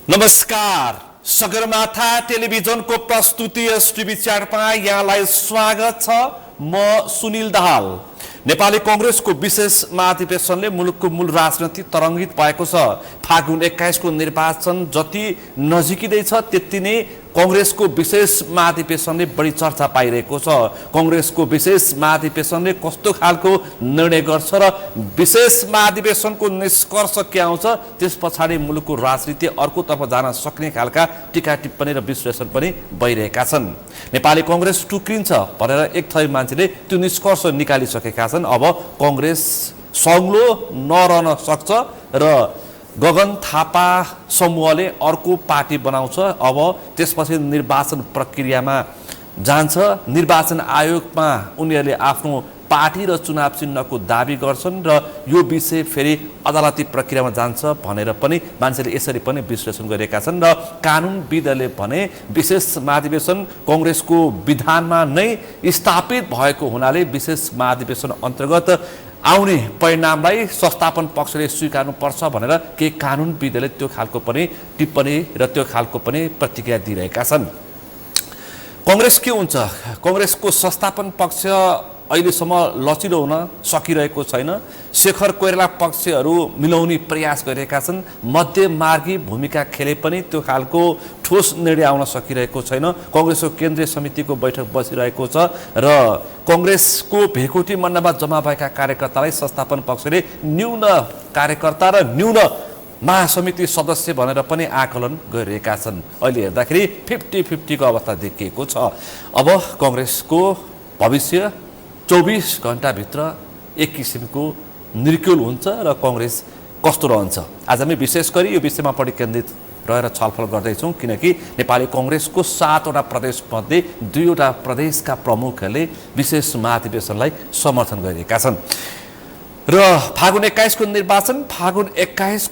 नमस्कार, सगरमाथा टेलिभिजनको प्रस्तुति एसटिभी च्याटमा यहाँलाई स्वागत छ। म सुनिल दाहाल। नेपाली कांग्रेसको विशेष महाधिवेशनले मुलुकको मूल राजनीति तरङ्गित भएको छ। फागुन 21 को निर्वाचन जति नजिकिँदैछ त्यति नै कांग्रेसको विशेष महाधिवेशनले बढी चर्चा पाइरहेको छ। कांग्रेसको विशेष महाधिवेशनले कस्तो खालको निर्णय गर्छ र विशेष महाधिवेशनको निष्कर्ष के आउँछ, त्यस पछाडि मुलुकको राजनीति अर्कोतर्फ जान सक्ने खालका टीका टिप्पणी र विश्लेषण पनि भइरहेका छन्। नेपाली कांग्रेस टुक्रिन्छ भनेर एक थै मान्छेले त्यो निष्कर्ष निकालिसकेका छन्। अब कांग्रेस सङ्लो नरहन सक्छ र गगन थापा समूहले अर्को पार्टी बनाउँछ। अब त्यसपछि निर्वाचन प्रक्रियामा जान्छ। निर्वाचन आयोगमा उनीहरूले आफ्नो पार्टी र चुनाव चिन्हको दाबी गर्छन् र यो विषय फेरि अदालती प्रक्रियामा जान्छ भनेर पनि मान्छेले यसरी पनि विश्लेषण गरेका छन्। र कानुनविदले भने विशेष महाधिवेशन कांग्रेसको विधानमा नै स्थापित भएको हुनाले विशेष महाधिवेशन अन्तर्गत आउने परिणामलाई संस्थापन पक्षले स्वीकार्नुपर्छ भनेर केही कानुनविदले त्यो खालको पनि टिप्पणी र त्यो खालको पनि प्रतिक्रिया दिइरहेका छन्। कांग्रेस के हुन्छ? कांग्रेसको संस्थापन पक्ष अहिलेसम्म लचिलो हुन सकिरहेको छैन। शेखर कोइराला पक्षहरू मिलाउने प्रयास गरेका छन्। मध्यमार्गी भूमिका खेले पनि त्यो खालको ठोस निर्णय आउन सकिरहेको छैन। कांग्रेसको केन्द्रीय समितिको बैठक बसिरहेको छ र कांग्रेसको भेकोटी मण्डपमा जम्मा भएका कार्यकर्तालाई संस्थापन पक्षले न्यून कार्यकर्ता र न्यून महासमिति सदस्य भनेर पनि आकलन गरिरहेका छन्। अहिले हेर्दाखेरि 50-50 को अवस्था देखिएको छ। अब कांग्रेसको भविष्य 24 घण्टाभित्र एक किसिमको निर्क्युल हुन्छ र कांग्रेस कस्तो रहन्छ। आज हामी विशेष गरी यो विषयमा बढी केन्द्रित रहेर छलफल गर्दैछौँ, किनकि नेपाली कांग्रेसको 7 वटा प्रदेशमध्ये 2 वटा प्रदेशका प्रमुखहरूले विशेष महाधिवेशनलाई समर्थन गरिरहेका छन्। र फागुन 21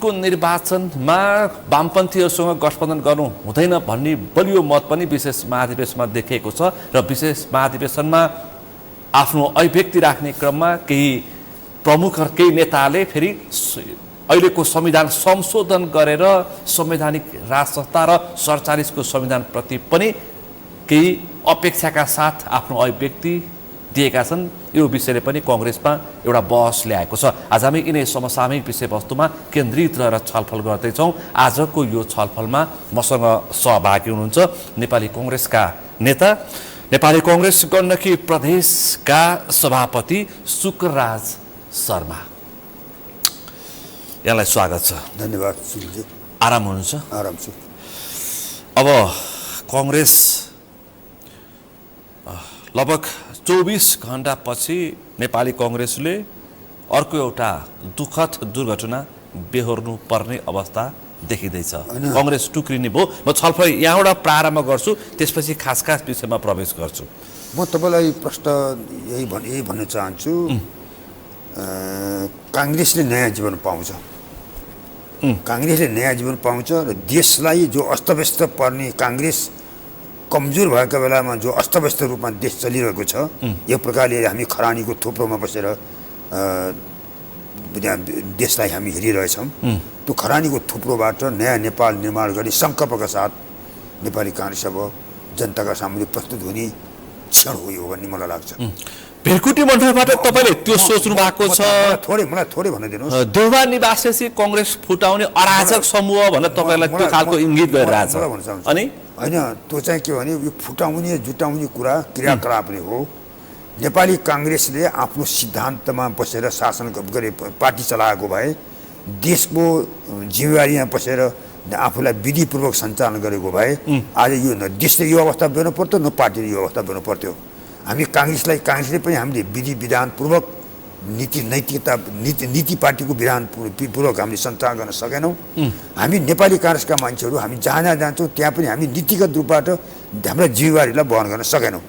को निर्वाचनमा वामपन्थीहरूसँग गठबन्धन गर्नु हुँदैन भन्ने बलियो मत पनि विशेष महाधिवेशनमा देखिएको छ। र विशेष महाधिवेशनमा आफ्नो अभिव्यक्ति राख्ने क्रममा केही प्रमुख केही नेताले फेरि अहिलेको संविधान संशोधन गरेर संवैधानिक राज संस्था र 47 को संविधानप्रति पनि केही अपेक्षाका साथ आफ्नो अभिव्यक्ति दिएका छन्। यो विषयले पनि कांग्रेसमा एउटा बहस ल्याएको छ। आज हामी यिनै समसामयिक विषयवस्तुमा केन्द्रित रहेर छलफल गर्दैछौँ। आजको यो छलफलमा मसँग सहभागी हुनुहुन्छ नेपाली कांग्रेसका नेता, नेपाली कांग्रेस गण्डकी प्रदेशका सभापति शुक्रराज शर्मा। यहाँलाई स्वागत छ। धन्यवाद सुनिलजी। आराम हुनुहुन्छ? आराम छु। अब कांग्रेस लगभग 24 घण्टापछि नेपाली कांग्रेसले अर्को एउटा दुःखद दुर्घटना बेहोर्नु पर्ने अवस्था देखिँदैछ। कांग्रेस टुक्रिने भयो। म छलफल यहाँबाट प्रारम्भ गर्छु, त्यसपछि खास विषयमा प्रवेश गर्छु। म तपाईँलाई प्रश्न यही भन्न चाहन्छु, कांग्रेसले नयाँ जीवन पाउँछ। कांग्रेसले नयाँ जीवन पाउँछ र देशलाई जो अस्तव्यस्त पर्ने, कांग्रेस कमजोर भएका बेलामा जो अस्तव्यस्त रूपमा देश चलिरहेको छ, यो प्रकारले हामी खरानीको थुप्रोमा बसेर देशलाई हामी हेरिरहेछौँ। त्यो खरानीको थुप्रोबाट नयाँ नेपाल निर्माण गर्ने सङ्कल्पका साथ नेपाली कांग्रेस अब जनताका सामने प्रस्तुत हुने क्षण हो यो भन्ने मलाई लाग्छ। भेरकुटी मण्डलबाट तपाईले त्यो सोच्नु भएको छ? मलाई थोरै भन्न दिनुहोस्। देउबा निवासी कांग्रेस फुटाउने अराजक समूह भनेर तपाईलाई त्यो खालको इङ्गित गरिरहेछ। अनि होइन, त्यो चाहिँ के भने यो फुटाउने जुटाउने कुरा क्रियाकलाप नै हो। नेपाली कांग्रेसले आफ्नो सिद्धान्तमा बसेर शासन गरे, पार्टी चलाएको भए देशको जिम्मेवारीमा बसेर आफूलाई विधिपूर्वक सञ्चालन गरेको भए आज यो न देशले यो अवस्था बेर्नु पर्थ्यो, न पार्टीले यो अवस्था बेर्नु पर्थ्यो। हामी कांग्रेसले पनि हामीले विधि विधानपूर्वक नीति पार्टीको विधानपूर्वक हामीले सञ्चालन गर्न सकेनौँ। हामी नेपाली कांग्रेसका मान्छेहरू हामी जहाँ जान्छौँ त्यहाँ पनि हामी नीतिगत रूपबाट हाम्रा जिम्मेवारीलाई वहन गर्न सकेनौँ।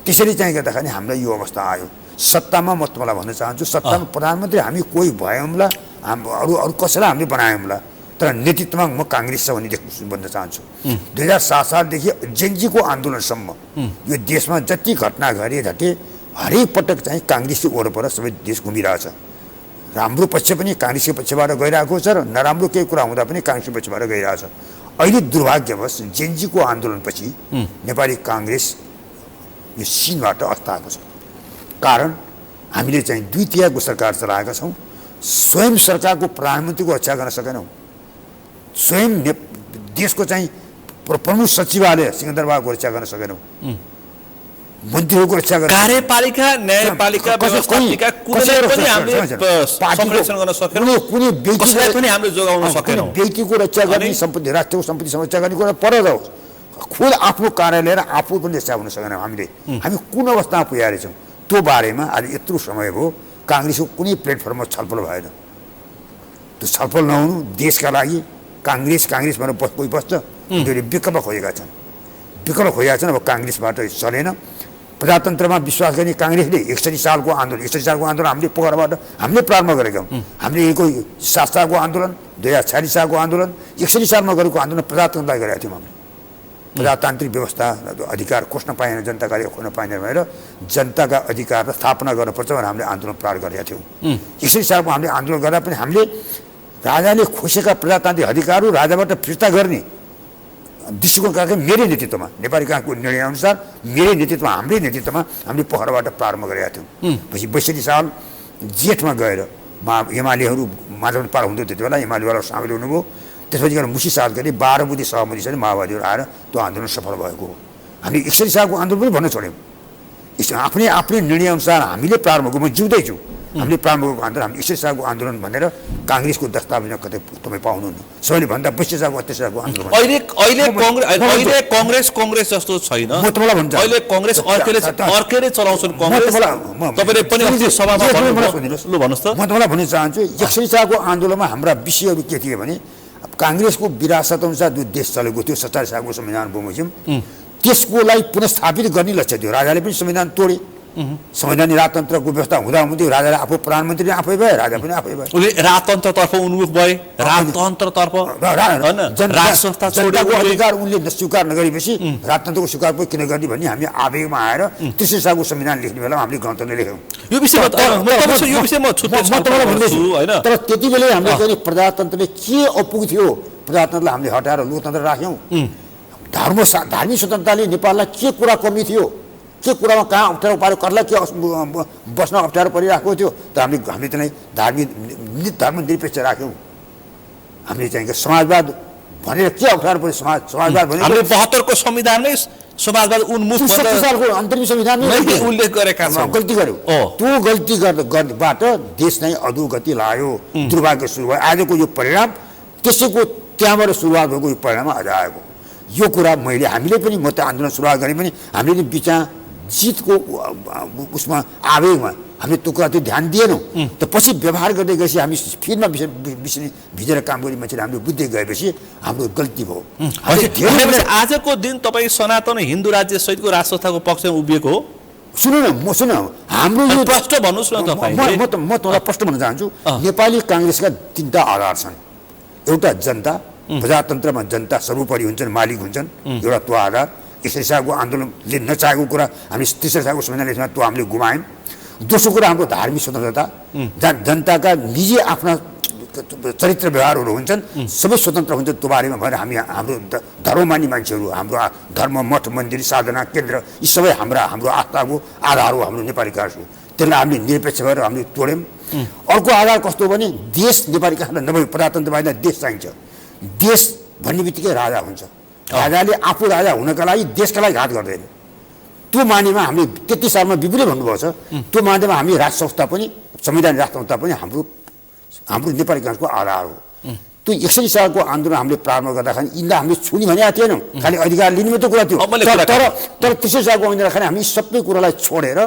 त्यसरी चाहिँ गर्दाखेरि हामीलाई यो अवस्था आयो। सत्तामा म तपाईँलाई भन्न चाहन्छु, सत्तामा प्रधानमन्त्री हामी कोही भयौँला, अरू कसैलाई हामीले बनायौँला, तर नेतृत्वमा म कांग्रेस छ भन्ने भन्न चाहन्छु। 2007 सालदेखि जेनजीको आन्दोलनसम्म यो देशमा जति घटना घटे हरेक पटक चाहिँ कांग्रेसको वरपर सबै देश घुमिरहेछ। राम्रो पक्ष पनि कांग्रेसको पक्षबाट गइरहेको छ र नराम्रो केही कुरा हुँदा पनि कांग्रेसको पक्षबाट गइरहेछ। अहिले दुर्भाग्यवश जेनजीको आन्दोलनपछि नेपाली काङ्ग्रेस यो सिनबाट अस्ताएको छ। कारण हामीले चाहिँ 2/3 सरकार चलाएका छौँ, स्वयं सरकारको प्रधानमन्त्रीको रक्षा गर्न सकेनौँ, स्वयं देशको चाहिँ प्रमुख सचिवालय सिंहदरबारको रक्षा गर्न सकेनौँ, मन्त्रीहरूको रक्षा गर्न कार्यपालिका न्यायपालिका व्यवस्थापिका कुनै पनि हामीले संरक्षण गर्न सकेनौँ, कुनै कसैलाई पनि हामीले जोगाउन सकेनौँ। व्यक्तिको रक्षा गर्ने, सम्पत्ति राष्ट्रको सम्पत्ति संरक्षण गर्ने कुरा पर जाओस्, खुद आफ्नो कार्यालय र आफू पनि रक्षा हुन सकेनौँ हामीले। हामी कुन अवस्थामा पुगेका छौँ त्यो बारेमा आज यत्रो समय भयो काङ्ग्रेसको कुनै प्लेटफर्ममा छलफल भएन। त्यो छलफल नहुनु देशका लागि काङ्ग्रेस भनेर कोही बस्छ, उनीहरूले विकल्प खोजेका छन्, अब काङ्ग्रेसबाट चलेन। प्रजातन्त्रमा विश्वास गर्ने काङ्ग्रेसले 61 सालको आन्दोलन हामीले पोखराबाट हामीले प्रारम्भ गरेका हौँ। हामीले 7 सालको आन्दोलन, 2046 सालको आन्दोलन, 61 सालमा गरेको आन्दोलन प्रजातन्त्रलाई गरेका थियौँ हामीले। प्रजातान्त्रिक व्यवस्था अधिकार खोज्न पाएन, जनताका अधिकार खोज्न पाएन भनेर जनताका अधिकार स्थापना गर्नुपर्छ भनेर हामीले आन्दोलन प्रारम्भ गरेका थियौँ। 61 सालमा हामीले आन्दोलन गर्दा पनि हामीले राजाले खोसेका प्रजातान्त्रिक अधिकारहरू राजाबाट फिर्ता गर्ने दृष्टिकोण गरेको मेरै नेतृत्वमा, नेपाली काङ्ग्रेसको निर्णयअनुसार मेरै नेतृत्वमा, हाम्रै नेतृत्वमा हामीले पोखराबाट प्रारम्भ गरेका थियौँ। पछि 62 साल जेठमा गएर एमालेहरू माझमा पार हुन्थ्यो, त्यति बेला एमालेवाला सामेल हुनुभयो। त्यसपछि गएर मुसी साल गरी 12 बुद्धि सहमति चाहिँ माओवादीहरू आएर त्यो आन्दोलन सफल भएको हो। हामी 61 सालको आन्दोलन पनि भन्न छोड्यौँ। आफ्नै निर्णयअनुसार हामीले प्रारम्भ गरेको, म जिउँदैछु, हामीले प्रारम्भ गरेको आन्दोलन हामी 61 सालको आन्दोलन भनेर काङ्ग्रेसको दस्तावेजमा कतै तपाईँ पाउनुहुन्न। सबैले भन्दा 62 सालको 38 सालको आन्दोलन अहिले काङ्ग्रेस जस्तो छैन। म तपाईँलाई भन्छ अहिले काङ्ग्रेस अर्कैले चलाउँछन् काङ्ग्रेस। तपाईले पनि अस्ति सभामा भन्नुहोस्, ल भन्नुहोस् त। म तपाईँलाई भन्न चाहन्छु 61 सालको आन्दोलनमा हाम्रा विषयहरू के थिए भने काङ्ग्रेसको विरासत अनुसार जो देश चलेको थियो 47 सालको संविधान बमोजिम त्यसको लागि पुनस्थापित गर्ने लक्ष्य थियो। राजाले पनि संविधान तोडे, संवैधानिक राजतन्त्रको व्यवस्था हुँदै राजाले आफू प्रधानमन्त्री आफै भए, राजा पनि आफै भए। उनले राजतन्त्रतर्फ उन्मुख भए, राजतन्त्रतर्फ जनताको अधिकार उनले स्वीकार नगरेपछि राजतन्त्रको स्वीकार पनि किन गर्ने भन्ने हामी आवेगमा आएर 63 सालको संविधान लेख्ने बेलामा हामीले गणतन्त्र लेख्यौँ। यो विषयमा तर त्यति बेलै हामीले चाहिँ प्रजातन्त्रले के अपुग थियो, प्रजातन्त्रलाई हामीले हटाएर लोकतन्त्र राख्यौँ। धार्मिक स्वतन्त्रताले नेपाललाई के कुरा कमी थियो, के कुरामा कहाँ अप्ठ्यारो पार्यो, कसलाई के बस्न अप्ठ्यारो परिरहेको थियो, त हामीले चाहिँ धर्मनिरपेक्ष राख्यौँ। हामीले चाहिँ समाजवाद भनेर के अप्ठ्यारो पर्यो, समाजवाद भने हामीले 72 को संविधानमै समाजवाद उन्मुख 67 सालको अन्तरिम संविधानमै उल्लेख गरेका छौँ। गल्ती गर्यो, त्यो गल्ती गर्नेबाट देश नै अधोगति लाग्यो, दुर्भाग्य सुरु भयो। आजको यो परिणाम त्यसैको त्यहाँबाट सुरुवात भएको यो परिणाम आज आएको। यो कुरा हामीले पनि म त आन्दोलन सुरुवात गरेँ पनि हामीले बिचमा जितको उसमा आवेगमा हामीले त्यो कुरा त्यो ध्यान दिएनौँ। त पछि व्यवहार गर्दै गएपछि हामी फिल्डमा भिजेर काम गर्ने मान्छेले हामीले बुझ्दै गएपछि हाम्रो गल्ती भयो। आजको दिन तपाईँ सनातन हिन्दू राज्य सहितको राज संस्थाको पक्षमा उभिएको हो। सुन हाम्रो यो प्रश्न भन्नुहोस् न तपाईँ। म तपाईँलाई प्रश्न भन्न चाहन्छु, नेपाली काङ्ग्रेसका 3टा आधार छन्। एउटा जनता, प्रजातन्त्रमा जनता सर्वोपरि हुन्छन्, मालिक हुन्छन्, एउटा त्यो आधार। 61 सालको आन्दोलनले नचाहेको कुरा हामी 63 सालको संविधान लेख्न त्यो हामीले गुमायौँ। दोस्रो कुरा हाम्रो धार्मिक स्वतन्त्रता, जनताका निजी आफ्ना चरित्र व्यवहारहरू हुन्छन्, सबै स्वतन्त्र हुन्छन्, त्यो बारेमा भनेर हामी हाम्रो धर्ममानी मान्छेहरू, हाम्रो धर्म मठ मन्दिर साधना केन्द्र यी सबै हाम्रो आस्थाको आधार हो हाम्रो नेपाली काङ्ग्रेसको। त्यसलाई हामीले निरपेक्ष भएर हामीले तोड्यौँ। अर्को आधार कस्तो भने देश नेपाली काङ्ग्रेसलाई नभए प्रजातन्त्रवादीलाई देश चाहिन्छ। देश भन्ने बित्तिकै राजा हुन्छ, राजाले आफू राजा हुनका लागि देशका लागि घात गर्दैन। त्यो मानेमा हामीले 33 सालमा विपुलले भन्नुभएको छ, त्यो मानेमा हामी राज संस्था पनि संवैधानिक राज संस्था पनि हाम्रो नेपाली काङ्ग्रेसको आधार हो। त्यो 61 सालको आन्दोलन हामीले प्रारम्भ गर्दाखेरि यिनलाई हामीले छुने भनेका थिएनौँ, खालि अधिकार लिने मात्रै कुरा थियो। तर 63 सालको आन्दोलन खालि हामी सबै कुरालाई छोडेर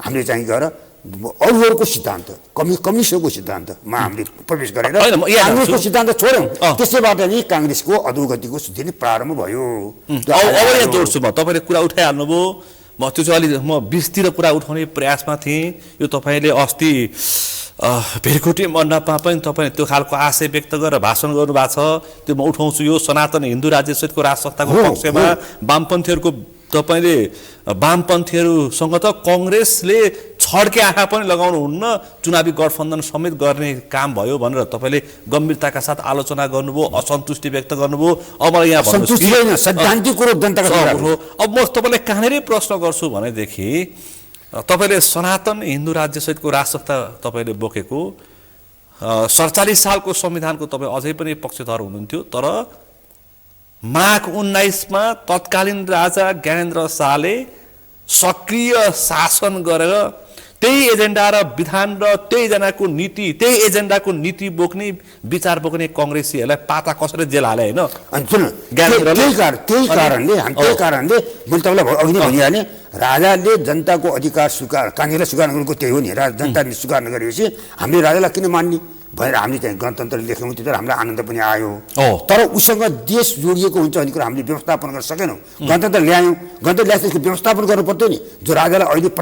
हामीले चाहिँ गएर अरूहरूको सिद्धान्त कम्युनिस्टहरूको सिद्धान्तमा हामीले प्रवेश गरेर काङ्ग्रेसको सिद्धान्त छोड्यौँ। त्यसैबाट नि काङ्ग्रेसको अधोगतिको दिन प्रारम्भ भयो। अब यहाँ जोड्छु म, तपाईँले कुरा उठाइहाल्नुभयो, म त्यो चाहिँ अलि म 20तिर कुरा उठाउने प्रयासमा थिएँ। यो तपाईँले अस्ति भेरकोटी मण्डपमा पनि तपाईँ त्यो खालको आशय व्यक्त गरेर भाषण गर्नुभएको छ, त्यो म उठाउँछु। यो सनातन हिन्दू राज्य सहितको राज संस्थाको पक्षमा वामपन्थीहरूको तपाईँले वामपन्थीहरूसँग त कङ्ग्रेसले छड्के आँखा पनि लगाउनु हुन्न, चुनावी गठबन्धन समेत गर्ने काम भयो भनेर तपाईँले गम्भीरताका साथ आलोचना गर्नुभयो, असन्तुष्टि व्यक्त गर्नुभयो। अब मलाई यहाँ भन्नुहोस् कि सैद्धान्तिक कुरो जनताका अब म तपाईँलाई कहाँनिर प्रश्न गर्छु भनेदेखि तपाईँले सनातन हिन्दू राज्य सहितको राजसत्ता तपाईँले बोकेको 47 सालको संविधानको तपाईँ अझै पनि पक्षधर हुनुहुन्थ्यो, तर माघ 19मा तत्कालीन राजा ज्ञानेन्द्र शाहले सक्रिय शासन गरेर त्यही एजेन्डा र विधान र त्यही एजेन्डाको नीति बोक्ने विचार बोक्ने कांग्रेसीहरूलाई पाता कसरी जेल हाले हैन? त्यही कारणले मैले तपाईँलाई अघि नै भनिहालेँ, राजाले जनताको अधिकार स्वीकार काङ्ग्रेसले स्वीकार गरेको त्यही हो नि। जनताले स्वीकार नगरेपछि हामीले राजालाई किन मान्ने भनेर हामीले चाहिँ गणतन्त्र लेख्यौँ, त्यति बेला हामीलाई आनन्द पनि आयो। तर उसँग देश जोडिएको हुन्छ भन्ने कुरा हामीले व्यवस्थापन गर्न सकेनौँ। गणतन्त्र ल्यायौँ, गणतन्त्र ल्याएपछि व्यवस्थापन गर्नु पर्थ्यो नि। जो राजालाई अहिले अनेक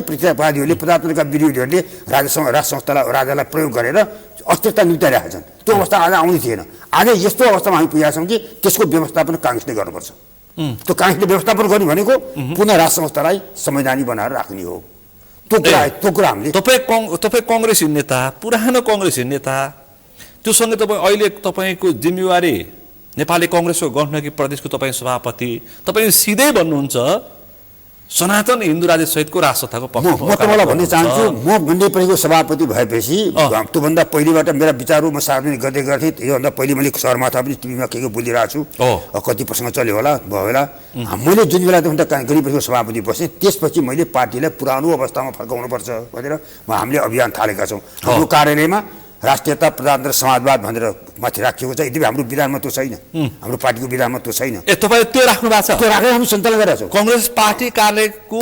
प्रतिक्रियावादीहरूले प्रजातन्त्रका विरोधीहरूले राज संस्थालाई राजालाई प्रयोग गरेर अस्थिरता निम्ताइरहेका छन्। त्यो अवस्था आज आउने थिएन। आज यस्तो अवस्थामा हामी पुगेका छौँ कि त्यसको व्यवस्थापन काङ्ग्रेसले गर्नुपर्छ। त्यो काङ्ग्रेसले व्यवस्थापन गर्नु भनेको पुनः राज संस्थालाई संवैधानिक बनाएर राख्ने हो। त्यो कुरा हामीले तपाईँ कांग्रेसी नेता, पुरानो कांग्रेसी नेता, त्योसँगै तपाईँ अहिले तपाईँको जिम्मेवारी नेपाली कांग्रेसको गठबन्धन प्रदेशको तपाईँ सभापति, तपाईँ सिधै भन्नुहुन्छ सनातन हिन्दू राज्य सहितको राजसत्ताको पक्षमा। म तपाईँलाई भन्न चाहन्छु, म नेपालीको सभापति भएपछि त्योभन्दा पहिलेबाट मेरा विचारहरू म सार्वजनिक गर्दै गर्थेँ। योभन्दा पहिले मैले सगरमाथा पनि टिभीमा के बोलिरहेको छु, कति प्रसङ्ग चल्यो होला भयो होला। मैले जुन बेला गरिबको सभापति बसेँ त्यसपछि मैले पार्टीलाई पुरानो अवस्थामा फर्काउनुपर्छ भनेर हामीले अभियान थालेका छौँ। हाम्रो कार्यालयमा राष्ट्रियता प्रजातन्त्र समाजवाद भनेर माथि राखिएको छ। यद्यपि हाम्रो विधानमा त्यो छैन, हाम्रो पार्टीको विधानमा त्यो छैन। तपाईँ त्यो राख्नु भएको छ? त्यो राखेर हामी सञ्चालन गरेका छौँ। कांग्रेस पार्टी कार्यालयको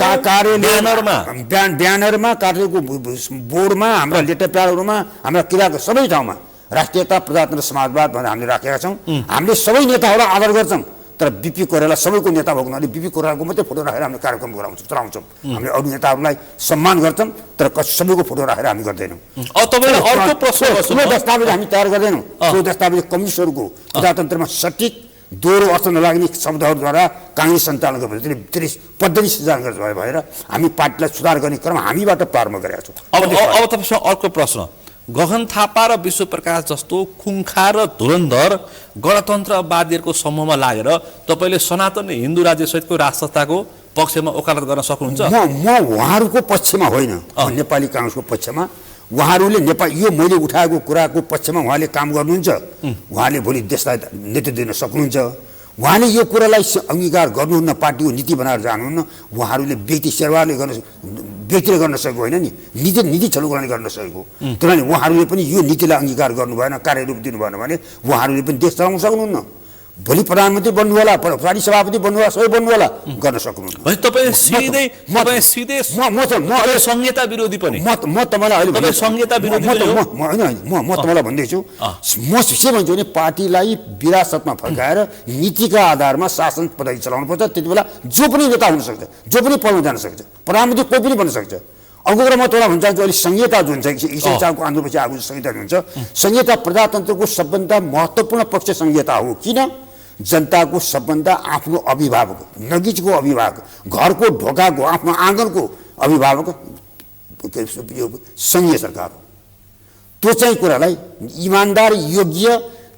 ब्यानरमा कार्यालयको बोर्डमा हाम्रा लेटर प्याडहरूमा हाम्रा किराको सबै ठाउँमा राष्ट्रियता प्रजातन्त्र समाजवाद भनेर हामीले राखेका छौँ। हामीले सबै नेताहरूलाई आदर गर्छौँ, तर बिपी कोइराला सबैको नेता भएको हुनाले बिपी कोइरालाको मात्रै फोटो राखेर हामीले कार्यक्रम चलाउँछौँ। हामीले अरू नेताहरूलाई सम्मान गर्छौँ, तर सबैको फोटो राखेर हामी गर्दैनौँ। अर्को प्रश्न दस्तावेज हामी तयार गर्दैनौँ। त्यो दस्तावेज कम्युनिस्टहरूको प्रजातन्त्रमा सठिक दोहोरो अर्थ नलाग्ने शब्दहरूद्वारा काङ्ग्रेस सञ्चालन गर्नु त्यसले पद्धति सञ्चालन भएर हामी पार्टीलाई सुधार गर्ने क्रम हामीबाट प्रारम्भ गरेका छौँ। अब तपाईँसँग अर्को प्रश्न, गगन थापा र विश्वप्रकाश जस्तो खुङ्खार र धुरन्धर गणतन्त्रवादीहरूको समूहमा लागेर तपाईँले सनातन हिन्दू राज्य सहितको राजसत्ताको पक्षमा वकालत गर्न सक्नुहुन्छ? म उहाँहरूको पक्षमा होइन, नेपाली काङ्ग्रेसको पक्षमा। उहाँहरूले यो मैले उठाएको कुराको पक्षमा उहाँले काम गर्नुहुन्छ। उहाँले भोलि देशलाई नेतृत्व दिन सक्नुहुन्छ। उहाँले यो कुरालाई अङ्गीकार गर्नुहुन्न, पार्टीको नीति बनाएर जानुहुन्न। उहाँहरूले व्यक्तिले गर्न सकेको होइन नि, नीति छलफल गर्न सकेको। त्यही उहाँहरूले पनि यो नीतिलाई अङ्गीकार गर्नु भएन, कार्यरूप दिनु भएन भने उहाँहरूले पनि देश चलाउन सक्नुहुन्न। भोलि प्रधानमन्त्री बन्नु होला, पार्टी सभापति बन्नु होला, सबै बन्नु होला, गर्न सक्नुहुन्न। संहिता विरोधी पनि म तपाईँलाई अहिले संहिता विरोधी म तपाईँलाई भन्दैछु, म के भन्छु भने पार्टीलाई विरासतमा फर्काएर नीतिका आधारमा शासन पद्धति चलाउनु पर्छ। त्यति बेला जो पनि नेता हुन सक्छ, जो पनि पदमा जान सक्छ, प्रधानमन्त्री कोही पनि बन्न सक्छ। अर्को कुरा म तपाईँलाई भन्न चाहन्छु, अहिले संहिता जुन छ ईश्वर चाहको आन्दोलनपछि आएको संहिता जुन छ, संहिता प्रजातन्त्रको सबभन्दा महत्त्वपूर्ण पक्ष संहिता हो। किन? जनताको सबभन्दा आफ्नो अभिभावक, नजिकको अभिभावक, घरको ढोकाको आफ्नो आँगनको अभिभावक सङ्घीय सरकार हो। त्यो चाहिँ कुरालाई इमान्दार, योग्य,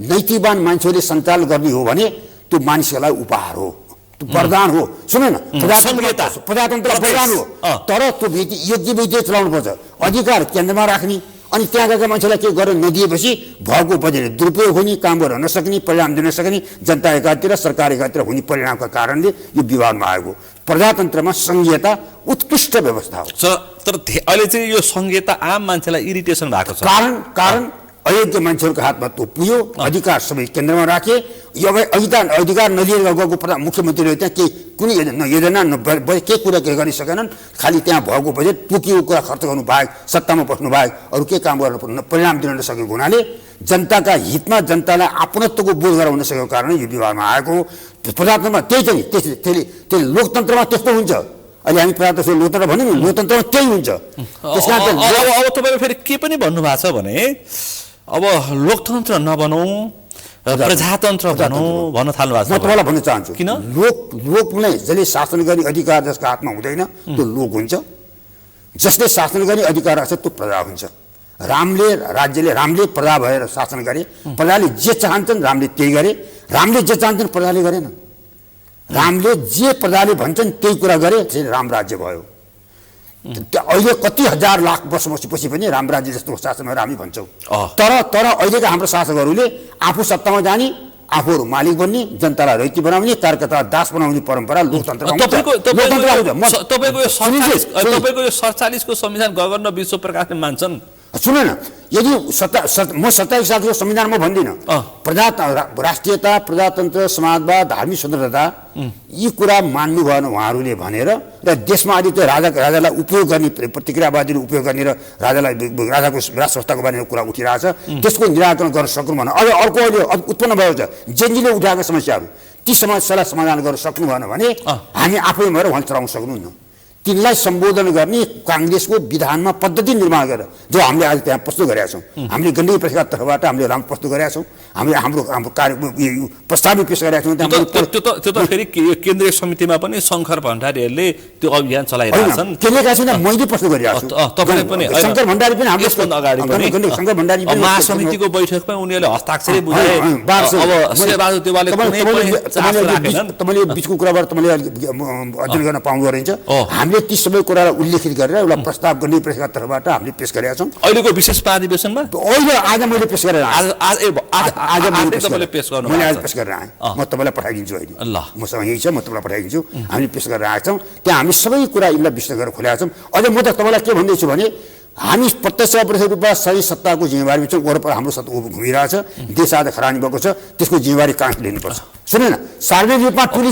नैतिकवान मान्छेले सञ्चालन गर्ने हो भने त्यो मानिसहरूलाई उपहार हो, त्यो वरदान हो। सुन न, प्रजातन्त्र वरदान हो, तर त्यो योग्य व्यक्तिले चलाउनुपर्छ। अधिकार केन्द्रमा राख्ने अनि त्यहाँ गएका मान्छेलाई के गरेर नदिएपछि भएको बजेट दुरुपयोग हुने, काम गर्न नसक्ने, परिणाम दिन नसक्ने, जनता एकातिर सरकार एकातिर हुने परिणामका कारणले यो विवादमा आएको। प्रजातन्त्रमा संहिता उत्कृष्ट व्यवस्था हो। तर अहिले चाहिँ यो संहिता आम मान्छेलाई इरिटेसन भएको छ। कारण अयोग्य मान्छेहरूको हातमा त्यो पुग्यो, अधिकार सबै केन्द्रमा राखे। यो अधिकार नलिएर गएको मुख्यमन्त्रीले त्यहाँ केही कुनै योजना केही कुरा के गर्न सकेनन्। खालि त्यहाँ भएको बजेट तोकिएको कुरा खर्च गर्नु बाहेक, सत्तामा बस्नु बाहेक अरू केही काम गर्न परिणाम दिन नसकेको हुनाले जनताका हितमा जनतालाई आपनत्वको बोध गराउन नसकेको कारणले यो विवादमा आएको। प्रजातन्त्रमा त्यही चाहिँ त्यसले लोकतन्त्रमा त्यस्तो हुन्छ। अहिले हामी प्रजातन्त्र लोकतन्त्र भन्यो नि, लोकतन्त्रमा त्यही हुन्छ। अब तपाईँले फेरि के पनि भन्नुभएको छ भने अब लोकतन्त्र नबनौँ, प्रजातन्त्र भनौँ भन्न थाल्नु भएको छ। म तपाईँलाई भन्न चाहन्छु, किन? लोकलाई जसले शासन गर्ने अधिकार जसको हातमा हुँदैन त्यो लोक हुन्छ। जसले शासन गर्ने अधिकार राख्छ त्यो प्रजा हुन्छ। रामले प्रजा भएर शासन गरे, प्रजाले जे चाहन्छन् रामले त्यही गरे, रामले जे चाहन्छन् प्रजाले गरेन। रामले जे प्रजाले भन्छन् त्यही कुरा गरे, चाहिँ राम राज्य भयो। अहिले कति हजार लाख वर्षपछि पनि राम राज्य जस्तो शासन गरेर हामी भन्छौँ। तर अहिलेका हाम्रो शासकहरूले आफू सत्तामा जाने, आफूहरू मालिक बन्ने, जनतालाई रैती बनाउने, कार्यकर्तालाई दास बनाउने परम्परा लोकतन्त्रमा हुन्छ। तपाईँको यो 47 को संविधान गगन र विश्व प्रकाशले मान्छन्। सुन न, यदि म 27 सालको संविधानमा भन्दिनँ, राष्ट्रियता, प्रजातन्त्र, समाजवाद, धार्मिक स्वतन्त्रता यी कुरा मान्नु भएन उहाँहरूले भनेर र देशमा अहिले त्यो राजालाई उपयोग गर्ने, प्रतिक्रियावादीले उपयोग गर्ने र राजाको राजसंस्थाको बारेमा कुरा उठिरहेछ, त्यसको निराकरण गर्न सक्नु भएन। अब अर्को अहिले उत्पन्न भएको छ जेनजीले उठाएका समस्याहरू, ती समस्यालाई समाधान गर्न सक्नु भएन भने हामी आफै भएर उहाँ चलाउन सक्नुहुन्न। तिनलाई सम्बोधन गर्ने काङ्ग्रेसको विधानमा पद्धति निर्माण गरेर जो हामीले आज त्यहाँ प्रस्तुत गरेका छौँ, हामीले गण्डकी प्रेसका तर्फबाट हामीले राम्रो प्रस्तुत गरेका छौँ, हामीले हाम्रो कार्य प्रस्ताव पेश गरेका छौँ। त्यो त फेरि केन्द्रीय समितिमा पनि शङ्कर भण्डारीहरूले त्यो अभियान चलाइरहेछन्। केन्द्रीय समितिमा मैले प्रस्तुत गरिरहेको छु, तपाईले पनि शङ्कर भण्डारी पनि हाम्रो शङ्कर भण्डारी पनि महासमितिको बैठकमा उनीहरूले हस्ताक्षरै बुझाए। अब शेरबहादुर देउवाले कुनै पनि चासो राखेनन्। तपाईँले बिचको कुराबाट तपाईँले अध्ययन गर्न पाउनु रहेछ। हामीले ती सबै कुरालाई उल्लेखित गरेर एउटा प्रस्ताव गर्ने प्रेसका तर्फबाट हामीले पेश गरेका छौँ। अहिलेको विशेष महाधिवेशनमा अहिले आज मैले पेश गरेर आज मैले पेश गर्नु मैले आज पेश गरेर आएँ। म तपाईँलाई पठाइदिन्छु अहिले, मसँग यही छ, म तपाईँलाई पठाइदिन्छु। हामीले पेश गरेर आएका छौँ, त्यहाँ हामी सबै कुरा यसलाई विश्लेषण गरेर खोलेका छौँ। अझ म त तपाईँलाई के भन्दैछु भने हामी प्रत्यक्ष अप्रत्यक्ष रूपमा सही सत्ताको जिम्मेवारी छौँ। वरपर हाम्रो सत्ता घुमिरहेछ, देश आज खरानी भएको छ, त्यसको जिम्मेवारी काङ्ग्रेसले लिनुपर्छ। सुने न, सार्वजनिक रूपमा टुनी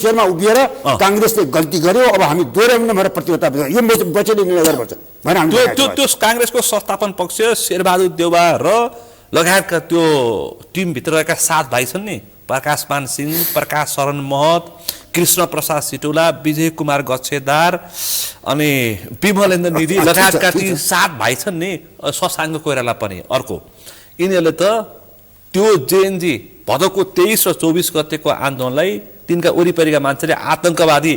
खेलमा उभिएर काङ्ग्रेसले गल्ती गर्यो, अब हामी दोहोऱ्याउन भनेर प्रतिबद्धता यो बचेले निर्णय गर्नुपर्छ भनेर त्यो काङ्ग्रेसको संस्थापन पक्ष शेरबहादुर देउवा र लगायतका त्यो टिमभित्र रहेका 7 भाइ छन् नि, प्रकाश मान सिंह, प्रकाश शरण महत, कृष्ण प्रसाद सिटौला, विजय कुमार गच्छेदार अनि विमलेन्द्र निधि लगायतका ती 7 भाइ छन् नि, शशाङ्क कोइराला पनि अर्को, यिनीहरूले त त्यो जेएनजी भदौको 23 र 24 गतेको आन्दोलनलाई तिनका वरिपरिका मान्छेले आतङ्ककारी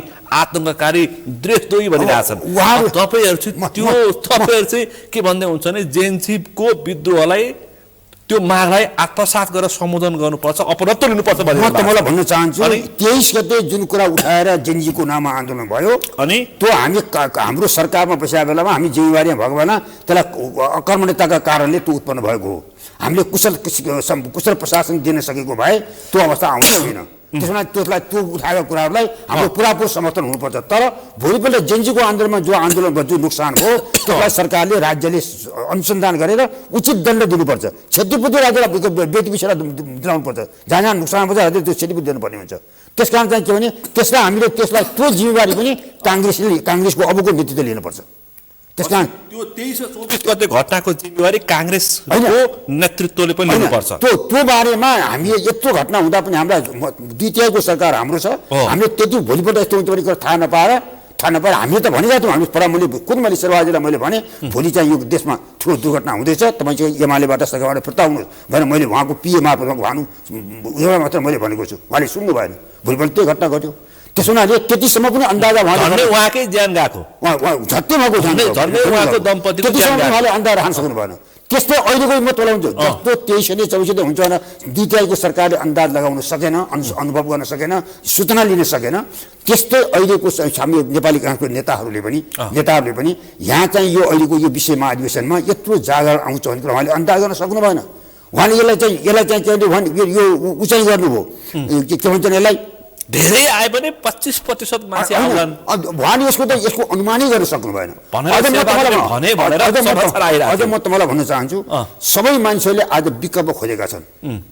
द्वेषद्रोही भनिरहेछन्। तपाईँहरू चाहिँ के भन्दै हुन्छ भने जेएनजीको विद्रोहलाई, त्यो मागलाई आत्मसात गरेर सम्बोधन गर्नुपर्छ, अपरत्व लिनुपर्छ म तपाईँलाई भन्न चाहन्छु। 23 गते जुन कुरा उठाएर जेएनजीको नाममा आन्दोलन भयो, अनि त्यो हाम्रो सरकारमा बसेका बेलामा हामी जिम्मेवारी भएको बेला त्यसलाई अकर्मण्यताका कारणले त्यो उत्पन्न भएको हो। हामीले कुशल प्रशासन दिन सकेको भए त्यो अवस्था आउँदैन छैन। त्यसमा त्यो उठाएका कुराहरूलाई हाम्रो पुरापुर समर्थन हुनुपर्छ। तर भोलिपल्ट जेएनजीको आन्दोलनमा जो नोक्सान भयो त्यसलाई सरकारले, राज्यले अनुसन्धान गरेर उचित दण्ड दिनुपर्छ। क्षतिपूर्ति राज्यलाई व्यक्ति विषयलाई दिलाउनुपर्छ। जहाँ नोक्सान पर्छ राज्यले त्यो क्षतिपूर्ति दिनुपर्ने हुन्छ। त्यस कारण चाहिँ के भने त्यसलाई त्यो जिम्मेवारी पनि काङ्ग्रेसको अबको नेतृत्वले लिनुपर्छ। त्यसकारण त्यो 23 र 24 गते घटनाको जिम्मेवारी काङ्ग्रेसको नेतृत्वले पनि लिनुपर्छ। त्यो बारेमा हामीले यत्रो घटना हुँदा पनि हाम्रा 2/3 सरकार हाम्रो छ, हामीले त्यति भोलिपल्ट यस्तो थाहा नपाएर हामीले त भनिरहेको थियौँ। हामीले मैले शेरबहादुरलाई मैले भने भोलि चाहिँ यो देशमा ठुलो दुर्घटना हुँदैछ, तपाईँ चाहिँ एमालेबाट सरकारबाट फिर्ता हुनुहोस् भनेर मैले उहाँको पिए मार्फत एउटा मात्र मैले भनेको छु, उहाँले सुन्नु भएन। भोलिपल्ट त्यो घटना घट्यो। त्यसो हुनाले त्यतिसम्म पनि अन्दाजा उहाँकै ज्यान गएको, झट्टै भएको उहाँले अन्दाजा राख्न सक्नु भएन। त्यस्तै अहिलेको म तोलाउँछु, जस्तो 23 र 24 हुन्छ भने 2/3 सरकारले अन्दाज लगाउन सकेन, अनुभव गर्न सकेन, सूचना लिन सकेन। त्यस्तै अहिलेको हामी नेपाली काङ्ग्रेसको नेताहरूले पनि यहाँ चाहिँ यो अहिलेको यो विषय महाधिवेशनमा यत्रो जागर आउँछ भने उहाँले अन्दाज गर्न सक्नु भएन। उहाँले यसलाई चाहिँ के भने यो उचाइ गर्नुभयो, के भन्छन् यसलाई, धेरै आए पनि 25% मान्छे आउलान्। उहाँले यसको अनुमानै गर्न सक्नु भएन। अझ म तपाईँलाई भन्न चाहन्छु, सबै मान्छेहरूले आज विकल्प खोजेका छन्,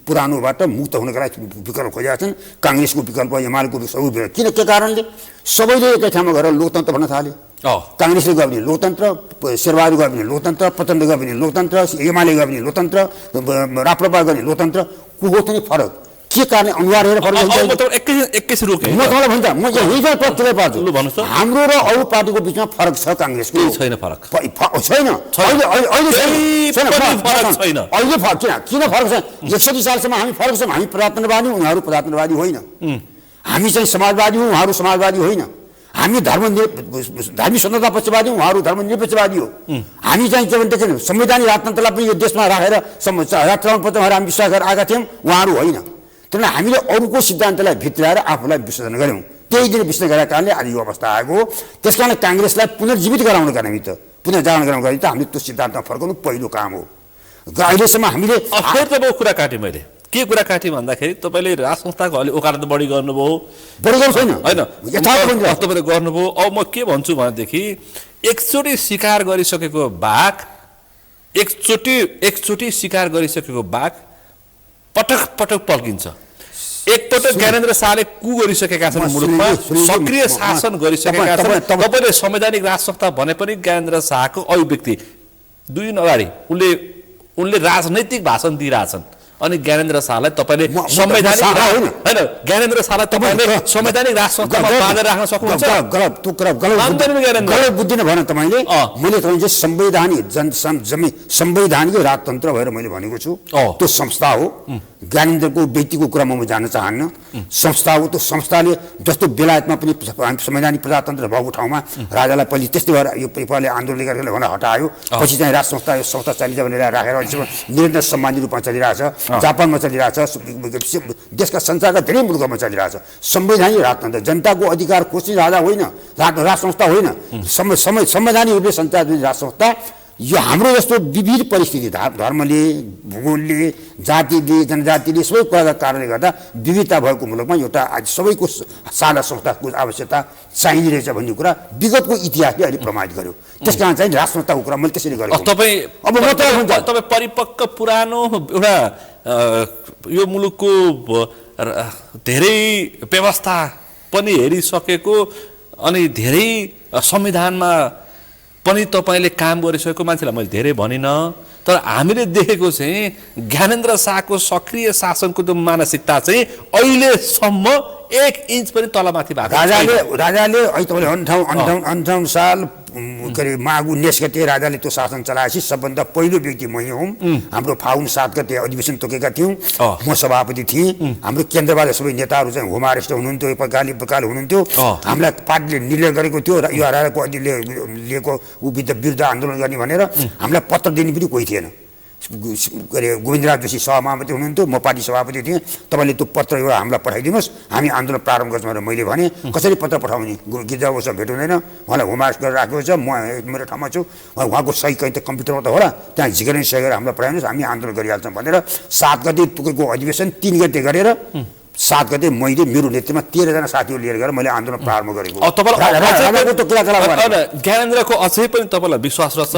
पुरानोबाट मुक्त हुनका लागि विकल्प खोजेका छन्। काङ्ग्रेसको विकल्प, एमालेको विकल्प, किन के कारणले सबैले एकै ठाउँमा गएर लोकतन्त्र भन्न थाले। काङ्ग्रेसले गयो भने लोकतन्त्र, शेरबहादुर गयो भने लोकतन्त्र, प्रचण्ड गयो भने लोकतन्त्र, एमाले गयो भने लोकतन्त्र, राप्रपा गयो भने लोकतन्त्र। को हो त नि फरक के कारणले अनुहार हेरेर फरक तपाईँलाई भन्छ। म यही पक्षलाई पार्छु, हाम्रो र अरू पार्टीको बिचमा फरक छ, काङ्ग्रेसको छैन फरक छैन अहिले फरक किन फरक छ? 61 सालसम्म हामी फरक छौँ। हामी प्रजातन्त्रवादी, उनीहरू प्रजातन्त्रवादी होइन। हामी चाहिँ समाजवादी हौँ, उहाँहरू समाजवादी होइन। हामी धार्मिक स्वतन्त्रता पक्षवादी हौँ, उहाँहरू धर्मनिरपेक्षवादी हो। हामी चाहिँ के भनेदेखि संवैधानिक राजतन्त्रलाई पनि यो देशमा राखेर राज चलाउनु पर्छ भनेर हामी विश्वास गरेर आएका थियौँ, उहाँहरू होइन। तर हामीले अरूको सिद्धान्तलाई भित्राएर आफूलाई विसर्जन गऱ्यौँ। त्यही दिन विश्लेषण गरेका कारणले आज यो अवस्था आएको हो। त्यस कारण काङ्ग्रेसलाई पुनर्जीवित गराउनका निमित्त पुनर्जागरण गराउनका निमित्त हामीले त्यो सिद्धान्तमा फर्काउनु पहिलो काम हो। अहिलेसम्म हामीले कुरा काटेँ मैले के कुरा काटेँ भन्दाखेरि तपाईँले राज संस्थाको अलि ओकालत बढी गर्नुभयो, बढी गर्नु छैन होइन तपाईँले गर्नुभयो। अब म के भन्छु भनेदेखि एकचोटि शिकार गरिसकेको बाघ एकचोटि शिकार गरिसकेको बाघ पटक पटक पल्किन्छ। एकपटक ज्ञानेन्द्र शाहले गरिसकेका छन्, मुलुकमा सक्रिय शासन गरिसकेका छन्। तपाईँले संवैधानिक राज संस्था भने पनि ज्ञानेन्द्र शाहको अभिव्यक्ति 2 दिन अगाडि उनले राजनैतिक भाषण दिइरहेछन् अनि ज्ञानेन्द्र शाहलाई तपाईँले संवैधानिक होइन ज्ञानेन्द्र शाहलाई तपाईँले संवैधानिक राज संस्थामा बाँधेर राख्न सक्नुहुन्छ? गलत बुद्धि नै भन तपाईँले। मैले तपाईँ चाहिँ संवैधानिक राजतन्त्र भएर मैले भनेको छु। त्यो संस्था हो। ज्ञानेन्द्रको व्यक्तिको कुरामा म जान्न चाहन्न। संस्था हो। त्यो संस्थाले जस्तो बेलायतमा पनि संवैधानिक प्रजातन्त्र भएको ठाउँमा राजालाई पहिले त्यस्तै भएर यो पेपरले आन्दोलन गरेर भनेर हटायो। पछि चाहिँ राज संस्था यो संस्था चलिन्छ भनेर राखेर निरन्तर सम्मानित रूपमा चलिरहेछ। जापानमा चलिरहेछ, देशका संसारका धेरै मुलुकमा चलिरहेछ। संवैधानिक राजतन्त्र जनताको अधिकार खोज्ने राजा होइन, राज संस्था होइन, संवैधानिक रूपले सञ्चालित राज संस्था। यो हाम्रो जस्तो विविध परिस्थिति धर्मले, भूगोलले, जातिले, जनजातिले सबै कुराका कारणले गर्दा विविधता भएको मुलुकमा एउटा आज सबैको साझा संस्थाको आवश्यकता चाहिने रहेछ भन्ने कुरा विगतको इतिहासले अहिले प्रमाणित गर्यो। त्यस कारण चाहिँ राज संस्थाको कुरा मैले त्यसरी गरेको। तपाईँ परिपक्व पुरानो एउटा यो मुलुकको धेरै व्यवस्था पनि हेरिसकेको अनि धेरै संविधानमा पनि तपाईँले काम गरिसकेको मान्छेलाई मैले धेरै भनिनँ, तर हामीले देखेको चाहिँ ज्ञानेन्द्र शाहको सक्रिय शासनको त्यो मानसिकता चाहिँ अहिलेसम्म 1 इन्च पनि तलमाथि भएको राजाले अहिले 58 साल के अरे माघ 19 गते राजाले त्यो शासन चलाएपछि सबभन्दा पहिलो व्यक्ति मै हुँ। हाम्रो फागुन 7 गते अधिवेशन तोकेका थियौँ, म सभापति थिएँ। हाम्रो केन्द्रबाट सबै नेताहरू चाहिँ होम अरेस्ट हुनुहुन्थ्यो, बकाल हुनुहुन्थ्यो। हामीलाई पार्टीले निर्णय गरेको थियो यो राजाको अहिले लिएको विरुद्ध आन्दोलन गर्ने भनेर हामीलाई पत्र दिने पनि कोही थिएन। के अरे गोविन्दराज जोशी सहमहामन्त्री हुनुहुन्थ्यो, म पार्टी सभापति थिएँ। तपाईँले त्यो पत्र एउटा हामीलाई पठाइदिनुहोस्, हामी आन्दोलन प्रारम्भ गर्छौँ भनेर मैले भने। कसरी पत्र पठाउने, गिर्जाको भेट हुँदैन, उहाँलाई होम अरेस्ट गरेर राखेको छ, म मेरो ठाउँमा छु, उहाँको सही कहीँ त कम्प्युटरमा त होला, त्यहाँ झिकेर सही गरेर हामीलाई पठाइदिनुहोस्, हामी आन्दोलन गरिहाल्छौँ भनेर 7 गते तोकेको अधिवेशन 3 गते गरेर 7 गते मैले मेरो नेतृत्वमा 13 जना साथीहरू लिएर गएर मैले आन्दोलन प्रारम्भ गरेको। ज्ञानेन्द्रको अझै पनि तपाईँलाई विश्वास रहेछ?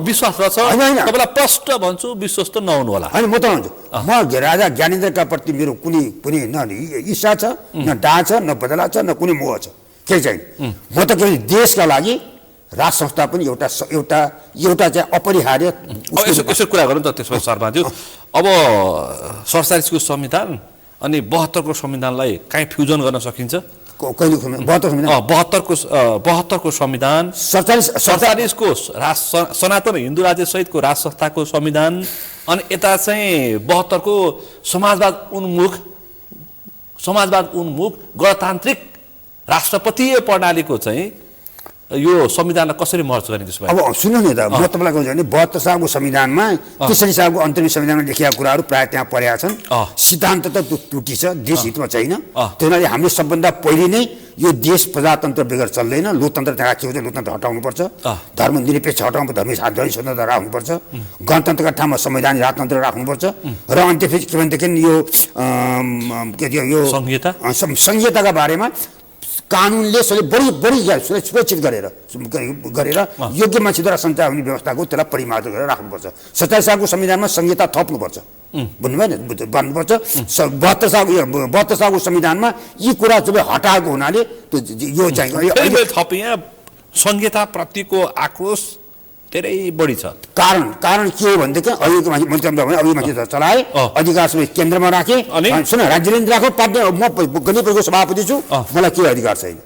विश्वास रहेछ? तपाईँलाई प्रष्ट भन्छु, विश्वास त नहुनु होला। होइन, म त भन्छु, म राजा ज्ञानेन्द्रका प्रति मेरो कुनै न ईर्ष्या छ, न डाह छ, न बदला छ, न कुनै मोह छ, केही छैन। म त के देशका लागि राज संस्था पनि एउटा चाहिँ अपरिहार्य। यसो कुरा गरौँ त त्यसमा शर्माज्यू। अब 47को संविधान अनि 72को संविधानलाई काहीँ फ्युजन गर्न सकिन्छ? 72को संविधान, 47को सनातन हिन्दू राज्य सहितको राज संस्थाको संविधान अनि यता चाहिँ 72को समाजवाद उन्मुख गणतान्त्रिक राष्ट्रपतीय प्रणालीको चाहिँ यो संविधानलाई कसरी मर्ज गर्ने? त्यसो भए अब सुन्नु नि त, म तपाईँलाई कहन्छु भने 72 सालको संविधानमा 63 सालको अन्तरिम संविधानमा लेखिएका कुराहरू प्रायः त्यहाँ परेका छन्। सिद्धान्त त त्रुटि छ, देश हितमा छैन। त्यही हुनाले हामीले सबभन्दा पहिले नै यो देश प्रजातन्त्र बेगर चल्दैन, लोकतन्त्र त्यहाँ के हुन्छ, लोकतन्त्र हटाउनुपर्छ, धर्मनिरपेक्ष हटाउनु, धर्म स्वतन्त्रता राख्नुपर्छ, गणतन्त्रका ठाउँमा संवैधानिक राजतन्त्र राख्नुपर्छ र अन्त्य फेरि के भनेदेखि यो संहिताका बारेमा कानुनले बढी सुरक्षित गरेर योग्य मान्छेद्वारा सञ्चार हुने व्यवस्थाको त्यसलाई परिमार्जन गरेर राख्नुपर्छ। 27 सालको संविधानमा संहिता थप्नुपर्छ, भन्नुभयो नि, भन्नुपर्छ। 72 सालको संविधानमा यी कुरा सबै हटाएको हुनाले यो चाहिँ संहिताप्रतिको आक्रोश धेरै बढी छ। कारण के हो भनेदेखि अहिलेको मान्छे चलाए, अधिकार सबै केन्द्रमा राखे। सुन, राज्यले राख्यो, पार्टी म गणितको सभापति छु, मलाई के अधिकार छैन।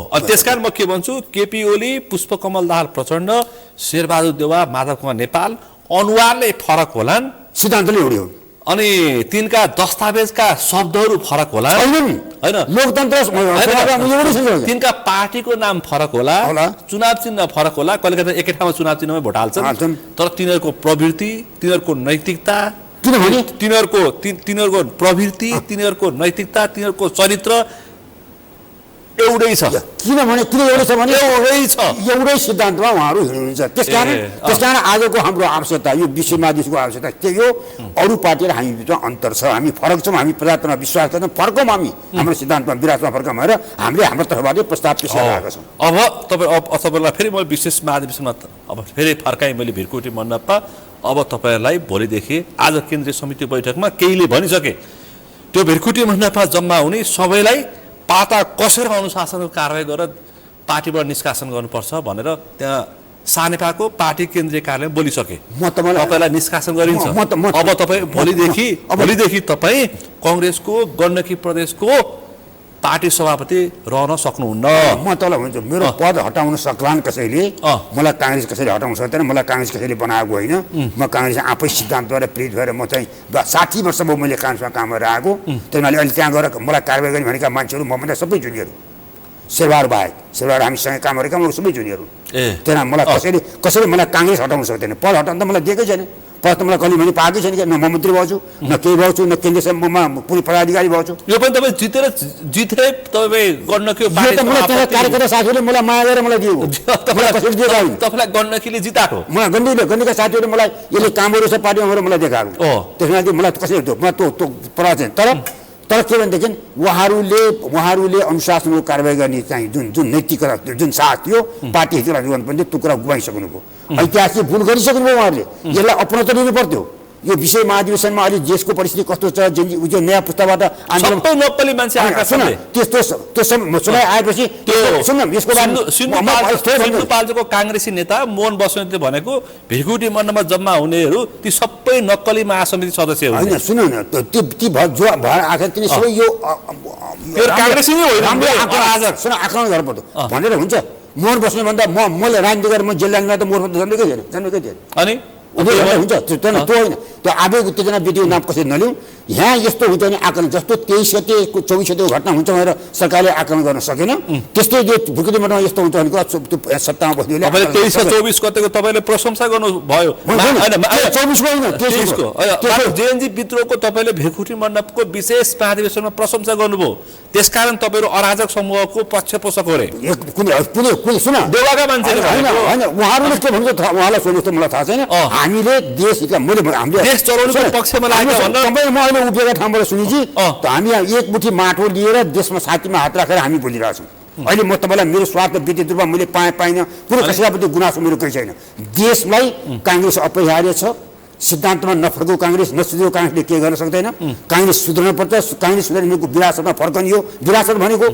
अनि त्यसकारण म के भन्छु, केपी ओली, पुष्पकमल दाहाल प्रचण्ड, शेरबहादुर देउवा, माधव कुमार नेपाल अनुहारले फरक होलान्, सिद्धान्तले एउटै हो। अनि तिनका दस्तावेजका शब्दहरू फरक होला होइन लोकतन्त्र तिनका पार्टीको नाम फरक होला चुनाव चिन्ह फरक होला कहिलेकाहीँ त एकै ठाउँमा चुनाव चिन्हमै भोट हाल्छन् तर तिनीहरूको प्रवृत्ति तिनीहरूको नैतिकता तिनीहरूको प्रवृत्ति तिनीहरूको नैतिकता तिनीहरूको चरित्र एउटै छ किनभने किन एउटै छ भने एउटै सिद्धान्तमा उहाँहरू हिँड्नुहुन्छ त्यसकारण आजको हाम्रो आवश्यकता यो विश्व महादेशको आवश्यकता त्यही हो अरू पार्टी र हामी बिचमा अन्तर छ हामी फरक छौँ हामी प्रजातन्त्रमा विश्वास गर्छौँ फर्कौँ हामी हाम्रो सिद्धान्तमा विरासमा फर्कौँ भनेर हामीले हाम्रो तर्फबाट प्रस्ताव पेश गरेका छौँ अब तपाईँलाई फेरि म विशेष महाधिवेशनमा अब फेरि फर्काएँ मैले भिरकोटी मण्डपमा अब तपाईँहरूलाई भोलिदेखि आज केन्द्रीय समिति बैठकमा केहीले भनिसके त्यो भिरकुटी मण्डपमा जम्मा हुने सबैलाई पाता कसेर अनुशासनको कारवाही गरेर पार्टीबाट निष्कासन गर्नुपर्छ भनेर त्यहाँ सानेपाको पार्टी केन्द्रीय कार्यालय बोलिसके तपाईँलाई निष्कासन गरिन्छ अब तपाईँ भोलिदेखि तपाईँ कङ्ग्रेसको गण्डकी प्रदेशको पार्टी सभापति रहन सक्नुहुन्न म तँलाई भन्छु मेरो पद हटाउन सक्लान् कसैले मलाई काङ्ग्रेस कसैले हटाउन सक्दैन मलाई काङ्ग्रेस कसैले बनाएको होइन म काङ्ग्रेस आफै सिद्धान्तद्वारा प्रेरित भएर म चाहिँ 60 वर्ष भयो मैले काङ्ग्रेसमा काम गरेर आएको त्यसैले अहिले त्यहाँ गएर मलाई कारवाही गर्ने भनेका मान्छेहरू मभन्दा सबै जुनियर शेरबहादुर बाहेक शेरबहादुर हामीसँग काम गरेका म सबै जुनियर हुन् त्यहाँ मलाई कसैले मलाई काङ्ग्रेस हटाउन सक्दैन पद हटाउन त मलाई दिएकै छैन पद त मलाई कहिले मैले पाएकै छैन कि न म मन्त्री भएको छु न केही भएको छु न केन्द्रीय सभामा पुलिस पदाधिकारी भएको छु यो पनि तपाईँ जितेर तपाईँ गण्डकी कार्यकर्ता साथीहरूले मलाई माया गरेर मलाई दिएको तपाईँलाई गण्डकीले जिताएको मलाई गण्डकीका साथीहरूले मलाई यसले कामहरू छ पार्टीमा गएर मलाई देखाएको त्यसमा मलाई कसैले त्यो परा छैन तर के भनेदेखि उहाँहरूले अनुशासनको कारवाही गर्ने चाहिँ जुन नैतिकता जुन साथ थियो पार्टी हितलाई गर्नुपर्ने त्यो कुरा गुमाइसक्नुभयो ऐतिहासिक भुल गरिसक्नुभयो उहाँहरूले यसलाई अपनाउन त लिनु पर्थ्यो यो विषय महाधिवेशनमा अहिले देशको परिस्थिति कस्तो छ जो नयाँ पुस्ताबाट आन्दोलन नक्कली मान्छे त्यो समय आएपछि सिन्धुपाल्चोकको काङ्ग्रेसी नेता मोहन बस्नेतले भनेको भिरकुटी मण्डपमा जम्मा हुनेहरू ती सबै नक्कली महासमिति सदस्य होइन सुन न ती जो भएर आखिर तिनी सबै यो काङ्ग्रेसी नै होइन आक्रमण गर्नु पर्यो भनेर हुन्छ मोहन बस्ने भन्दा मैले राजनीति गरेर म जेल लाग्ने त मोहन जन्मेकै थिएन अनि हुन्छ त्यो होइन त्यो आवेग उत्तेजना बित्यो नाम कसरी नलिउँ यहाँ यस्तो हुन्छ भने आकलन जस्तो 23 गते 24 गतेको घटना हुन्छ भनेर सरकारले आकलन गर्न सकेन त्यस्तै यो भिरकुटी मण्डपमा यस्तो हुन्छ भनेको सत्तामा बस्नेले 23 र 24 गतेको तपाईँले प्रशंसा गर्नु भयो जेएनजी विद्रोहको तपाईँले भिरकुटी मण्डपको विशेष महाधिवेशनमा प्रशंसा गर्नुभयो त्यसकारण तपाईँहरू अराजक समूहको पक्षपोषक हो रे सुन देवाका मान्छे होइन उहाँहरूले के भन्छ उहाँलाई सोध्नु मलाई थाहा छैन हामीले देश देश चलाउनुको पक्षमा लागेको अहिले उभिएका ठाउँबाट सुनिजी हामी एक मुठी माटो लिएर देशमा छातीमा हात राखेर हामी बोलिरहेछौँ अहिले म तपाईँलाई मेरो स्वार्थ व्यतीत रूपमा मैले पाइनँ कुनै कसैप्रति गुनासो मेरो केही छैन देशलाई काङ्ग्रेस अपरिहार्य छ सिद्धान्तमा नफर्को काङ्ग्रेस नसुधेको काङ्ग्रेसले के गर्न सक्दैन काङ्ग्रेस सुध्रन पर्छ काङ्ग्रेस सुधार्नेको विरासतमा फर्कनियो विरासत भनेको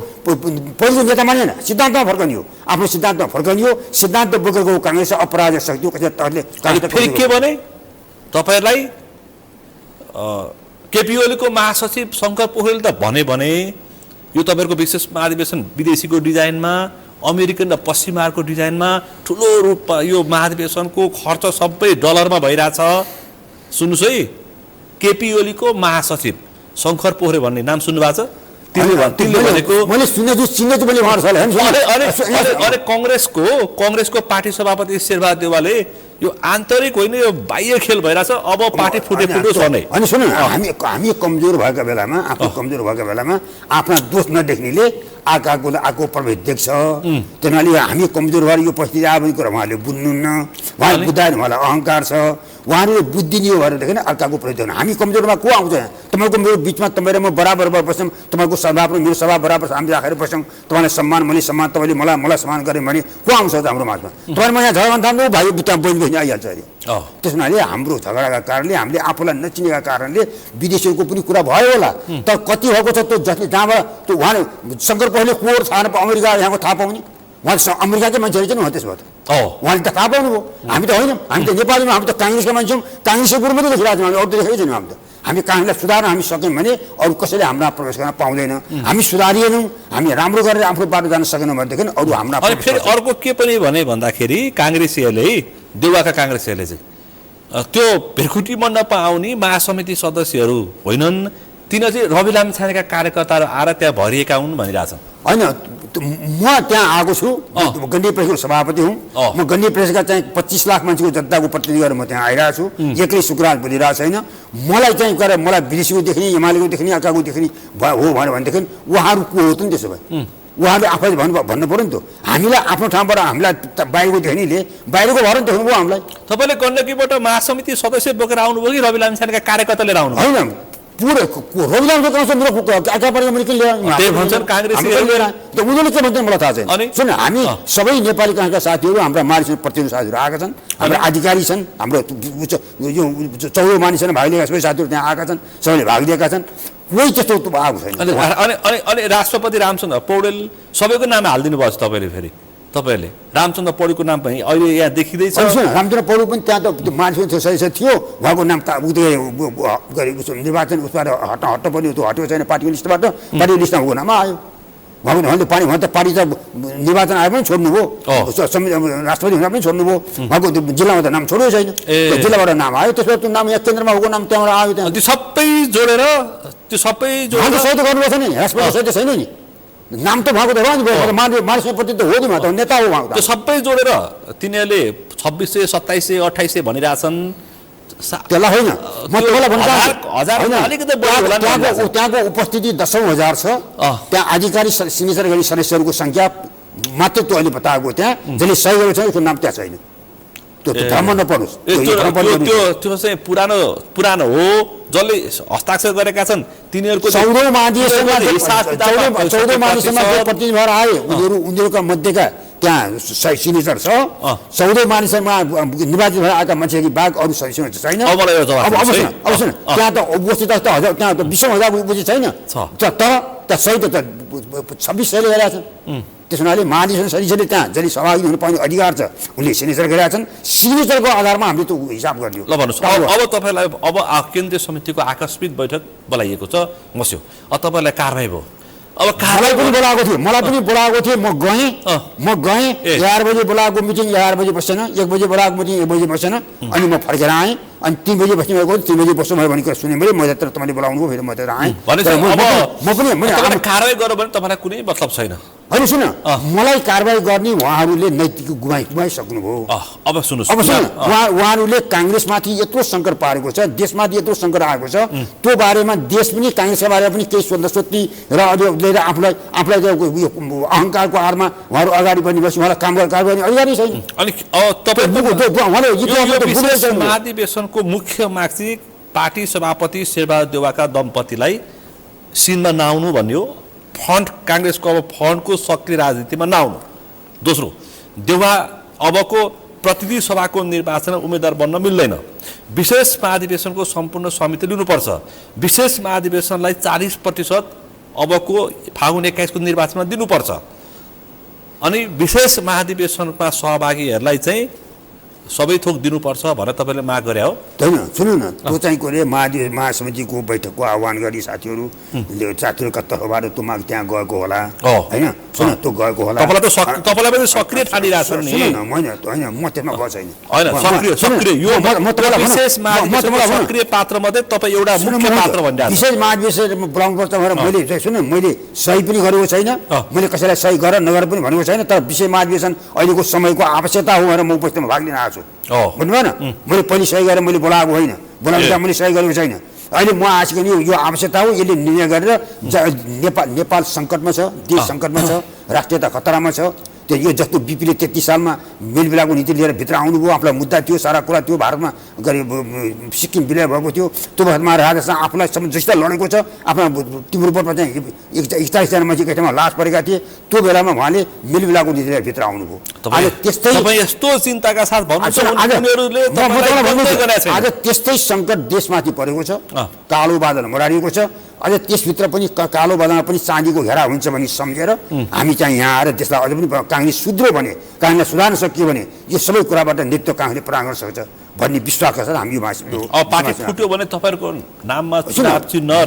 पहिलो नेता मानेन सिद्धान्तमा फर्कनियो आफ्नो सिद्धान्तमा फर्कनियो सिद्धान्त बोकेर गएको काङ्ग्रेस अपराध शक्ति कसै तरले फेरि के भने तपाईँहरूलाई केपी ओलीको महासचिव शङ्कर पोखरेलले त भने यो तपाईँहरूको विशेष महाधिवेशन विदेशीको डिजाइनमा अमेरिकन र पश्चिमाहरूको डिजाइनमा ठुलो रूपमा यो महाधिवेशनको खर्च सबै डलरमा भइरहेछ सुन्नुहोस् है केपी ओलीको महासचिव शङ्कर पोखरेल भन्ने नाम सुन्नुभएको छ अरे कङ्ग्रेसको पार्टी सभापति शेरबहादुर देउवाले यो आन्तरिक होइन यो बाह्य खेल भइरहेछ अब पार्टी फुटोस् भने अनि सुन हामी कमजोर भएका बेलामा आफू कमजोर भएका बेलामा आफ्ना दोष नदेख्नेले आको प्रभाव देख्छ त्यसैले हामी कमजोर भएर यो परिस्थिति आयो भने कुरा उहाँहरूले बुझ्नुहुन्न उहाँले बुझ्दैन उहाँलाई अहङ्कार छ उहाँहरूले बुद्धि नियो भएर देखेन अर्काको प्रति हामी कमजोरमा को आउँछ तपाईँको मेरो बिचमा तपाईँ र म बराबर बस्छौँ तपाईँको सभा पनि मेरो सभा बराबर हामी राखेर बस्छौँ तपाईँलाई सम्मान मैले सम्मान तपाईँले मलाई सम्मान गरेँ भने को आउँछ त हाम्रो माझमा तपाईँले म यहाँ झगडा थाल्नु भाइ बिचमा बहिनी आइहाल्छ अरे त्यसमाले हाम्रो झगडाका कारणले हामीले आफूलाई नचिनेका कारणले विदेशीहरूको पनि कुरा भयो होला तर कति भएको छ त्यो जति जहाँबाट त्यो उहाँले शङ्कर पोखरेलले को थाहा नपाउ अमेरिका यहाँको थाहा पाउने उहाँले अमेरिकाकै मान्छेहरू चाहिँ उहाँ त्यसबाट उहाँले त थाहा पाउनुभयो हामी त होइन हामी त नेपालीमा हामी त काङ्ग्रेसका मान्छे हौँ काङ्ग्रेसको कुरो मात्रै देखिरहेको छौँ हामी अरू त देखेकै छैनौँ हामी त हामी काङ्ग्रेसलाई सुधार्न हामी सक्यौँ भने अरू कसैले हाम्रा प्रवेश गर्न पाउँदैन हामी सुधारिएनौँ हामी राम्रो गरेर आफ्नो बाटो जान सकेनौँ भनेदेखि अरू हाम्रा फेरि अर्को के पनि भने भन्दाखेरि काङ्ग्रेसीहरूले देउवाका काङ्ग्रेसीहरूले चाहिँ त्यो भेरकुटी मण्डपमा आउने महासमिति सदस्यहरू होइनन्, तिनीहरू चाहिँ रवि लामिछानेका कार्यकर्ताहरू आएर त्यहाँ भरिएका हुन् भनिरहेछन्। होइन, म त्यहाँ आएको छु, गण्डकी प्रेसको सभापति हुँ। म गण्डकी प्रेसका चाहिँ 25 लाख मान्छेको जनताको प्रतिनिधि गरेर म त्यहाँ आइरहेको छु। एक्लै शुक्रबार बोलिरहेको छैन। मलाई चाहिँ गएर मलाई विदेशीको देख्ने, एमालेको देख्ने, अर्काको देख्ने हो भनेदेखि उहाँहरू को हो त नि? त्यसो भए उहाँहरूले आफैले भन्नु पऱ्यो नि त। हामीलाई आफ्नो ठाउँबाट हामीलाई बाहिरको देख्नेले बाहिरको भएर देख्नुभयो हामीलाई। तपाईँले गण्डकीबाट महासमिति सदस्य बोकेर आउनुभयो कि रवि लामिछानेका कार्यकर्ता लिएर आउनुभयो? होइन, पुरै रविलामको कहाँ छ? मेरो आकापरेको मैले किन उनीहरूले के भन्छ मलाई थाहा छैन। सुन, हामी सबै नेपाली कहाँका साथीहरू, हाम्रा मानिस प्रतिनिधि साथीहरू आएका छन्, हाम्रा अधिकारी छन्, हाम्रो यो 14 मानिसहरू भाग लिएका सबै साथीहरू त्यहाँ आएका छन्, सबैले भाग लिएका छन्। कोही त्यस्तो आएको छैन। अनि राष्ट्रपति रामचन्द्र पौडेल सबैको नाम हालिदिनु भएको छ तपाईँले। फेरि तपाईँले रामचन्द्र पौडेलको नाम पनि अहिले यहाँ देखिँदैछ। रामचन्द्र पौडेल पनि त्यहाँ त मान्छे सदस्य थियो, उहाँको नाम त निर्वाचन उसबाट हट्नु पर्ने, त्यो हटेको छैन पार्टीको लिस्टबाट। पार्टीको लिस्टमा उहाँको नाम आयो। उहाँले त पार्टी त निर्वाचन आयो पनि छोड्नुभयो, राष्ट्रपति हुँदा पनि छोड्नुभयो। उहाँको जिल्लामा त नाम छोडेको छैन, जिल्लाबाट नाम आयो। त्यसबाट त्यो नाम यहाँ केन्द्रमा भएको नाम त्यहाँबाट आयो। त्यहाँ त्यो सबै जोडेर सहित गर्नुपर्छ नि, राष्ट्रपति सहित छैन नि, नाम त भएको त हो नि, मानिसप्रति त हो नि, नेता हो उहाँको। त्यो सबै जोडेर तिनीहरूले 2600, 2700, 2800 भनिरहेछन्। त्यसलाई होइन, म तपाईँलाई भन्न चाहन्छु त्यहाँको उपस्थिति 10,000 छ। त्यहाँ आधिकारिक सिग्नेचर गर्ने सदस्यहरूको सङ्ख्या मात्र त्यो अहिले बताएको, त्यहाँ जसले सही गरेको छ उसको नाम त्यहाँ छैन। त्यो भ्रम नपर्नुहोस्, त्यो चाहिँ पुरानो हो। जसले हस्ताक्षर गरेका छन् तिनीहरूको 14 मानिसमा प्रतिनिधि भएर आए, उनीहरूका मध्येका त्यहाँ सिग्नेचर छ। 14 मानिसमा निर्वाचित भएर आएका मान्छेको बाहेक अरू सदस्य छैन। अवश्य त्यहाँ त उपस्थित त्यहाँ त 20,000 उपस्थित छैन। तर त्यहाँ सही त 2600ले गरेका छन्। त्यस हुनाले महाधिवेशन सदस्यले त्यहाँ जसले सहभागी हुनु पाउने अधिकार छ उनले सिग्नेचर गरेका छन्। सिग्नेचरको आधारमा हामीले त्यो हिसाब गरिदियो। ल भन्नुहोस्, अब तपाईँलाई अब केन्द्रीय समितिको आकस्मिक बैठक बोलाइएको छ, मस्यो, अब तपाईँलाई कारबाही भयो। अब मलाई पनि बोलाएको थियो, म गएँ 11 बजे बोलाएको मिटिङ 11 बजे बसेन, 1 बजे बोलाएको मिटिङ 1 बजे बसेन, अनि म फर्केर आएँ। अनि 3 बजे बस्ने भएको 3 बजे बस्नु भयो भने सुने मैले तर तपाईँले बोलाउनु भयो, फेरि म त्यहाँ आएँ। म पनि कारबाही गर्नु भने तपाईँलाई कुनै मतलब छैन। होइन सुन, मलाई कारबाही गर्ने उहाँहरूले नैतिक गुमाइसक्नुभयो। अब सुन्नुहोस्, उहाँहरूले काङ्ग्रेसमाथि यत्रो सङ्कट पारेको छ, देशमाथि यत्रो सङ्कट आएको छ, त्यो बारेमा देश पनि काङ्ग्रेसका बारेमा पनि केही सोध्ती र लिएर आफूलाई अहङ्कारको आधारमा उहाँहरू अगाडि बढ्ने भएपछि उहाँलाई काम गरेर कारबाही अधिकार छैन। अनि महाधिवेशनको मुख्य माग चाहिँ पार्टी सभापति शेरबहादुर देउवाका दम्पतिलाई सिनमा नआउनु भन्ने हो। फन्ड काङ्ग्रेसको अब फन्डको सक्रिय राजनीतिमा नआउनु। दोस्रो, देउवा अबको प्रतिनिधि सभाको निर्वाचनमा उम्मेदवार बन्न मिल्दैन। विशेष महाधिवेशनको सम्पूर्ण समिति लिनुपर्छ। विशेष महाधिवेशनलाई 40% अबको फागुन 21 को निर्वाचनमा दिनुपर्छ। अनि विशेष महाधिवेशनमा सहभागीहरूलाई चाहिँ सबै थोक दिनुपर्छ भनेर तपाईँले माग गरे हो? होइन, सुन्नु न, त्यो चाहिँ के अरे महासमितिको बैठकको आह्वान गरी साथीहरूको तर्फबाट त्यो माग त्यहाँ गएको होला, होइन? सुन, त्यो गएको होला। तपाईँलाई पनि सक्रिय ठानिरहेको छ नि? होइन, म त्यसमा गएको छैन। होइन, सक्रिय यो विशेष महाधिवेशनको सक्रिय पात्र मध्ये तपाईँ एउटा मुख्य पात्र भनिरहेको छ। विशेष महाधिवेशन बोलाउनुपर्छ भनेर मैले सही पनि गरेको छैन, मैले कसैलाई सही गर नगर पनि भनेको छैन। तर विशेष महाधिवेशन अहिलेको समयको आवश्यकता हो भनेर म उपस्थितिमा भाग लिन आएको छु। भन्नु भएन, मैले पहिले सही गरेर मैले बोलाएको होइन, बोलाउँदा मैले सही गरेको छैन। अहिले म आजको यो आवश्यकता हो, यसले निर्णय गरेर नेपाल सङ्कटमा छ, देश सङ्कटमा छ, राष्ट्रियता खतरामा छ। त्यो यो जस्तो बिपीले 33 सालमा मेलमिलापको नीति लिएर भित्र आउनुभयो, आफूलाई मुद्दा थियो, सारा कुरा थियो, भारतमा गरी सिक्किम विलय भएको थियो, त्यो भरमा राजासँग आफूलाई जस्तो लडेको छ। आफ्नो तिम्रो चाहिँ 41जना मान्छे एकैठाउँमा लास परेका थिए, त्यो बेलामा उहाँले मेलमिलापको नीति लिएर भित्र आउनुभयो। यस्तो चिन्ताका साथ आज त्यस्तै सङ्कट देशमाथि परेको छ, कालो बादल मरारिएको छ। अझ त्यसभित्र पनि कालो बादलमा पनि चाँदीको घेरा हुन्छ भन्ने सम्झेर हामी चाहिँ यहाँ आएर त्यसलाई अझ पनि काङ्ग्रेस सुध्रो भने, काङ्ग्रेसलाई सुधार्न सकियो भने यो सबै कुराबाट नेतृत्व काङ्ग्रेसले प्रदान गर्न सक्छ भन्ने विश्वास छ। हामी पार्टी फुट्यो भने तपाईँहरूको नाममा चुनाव चिन्ह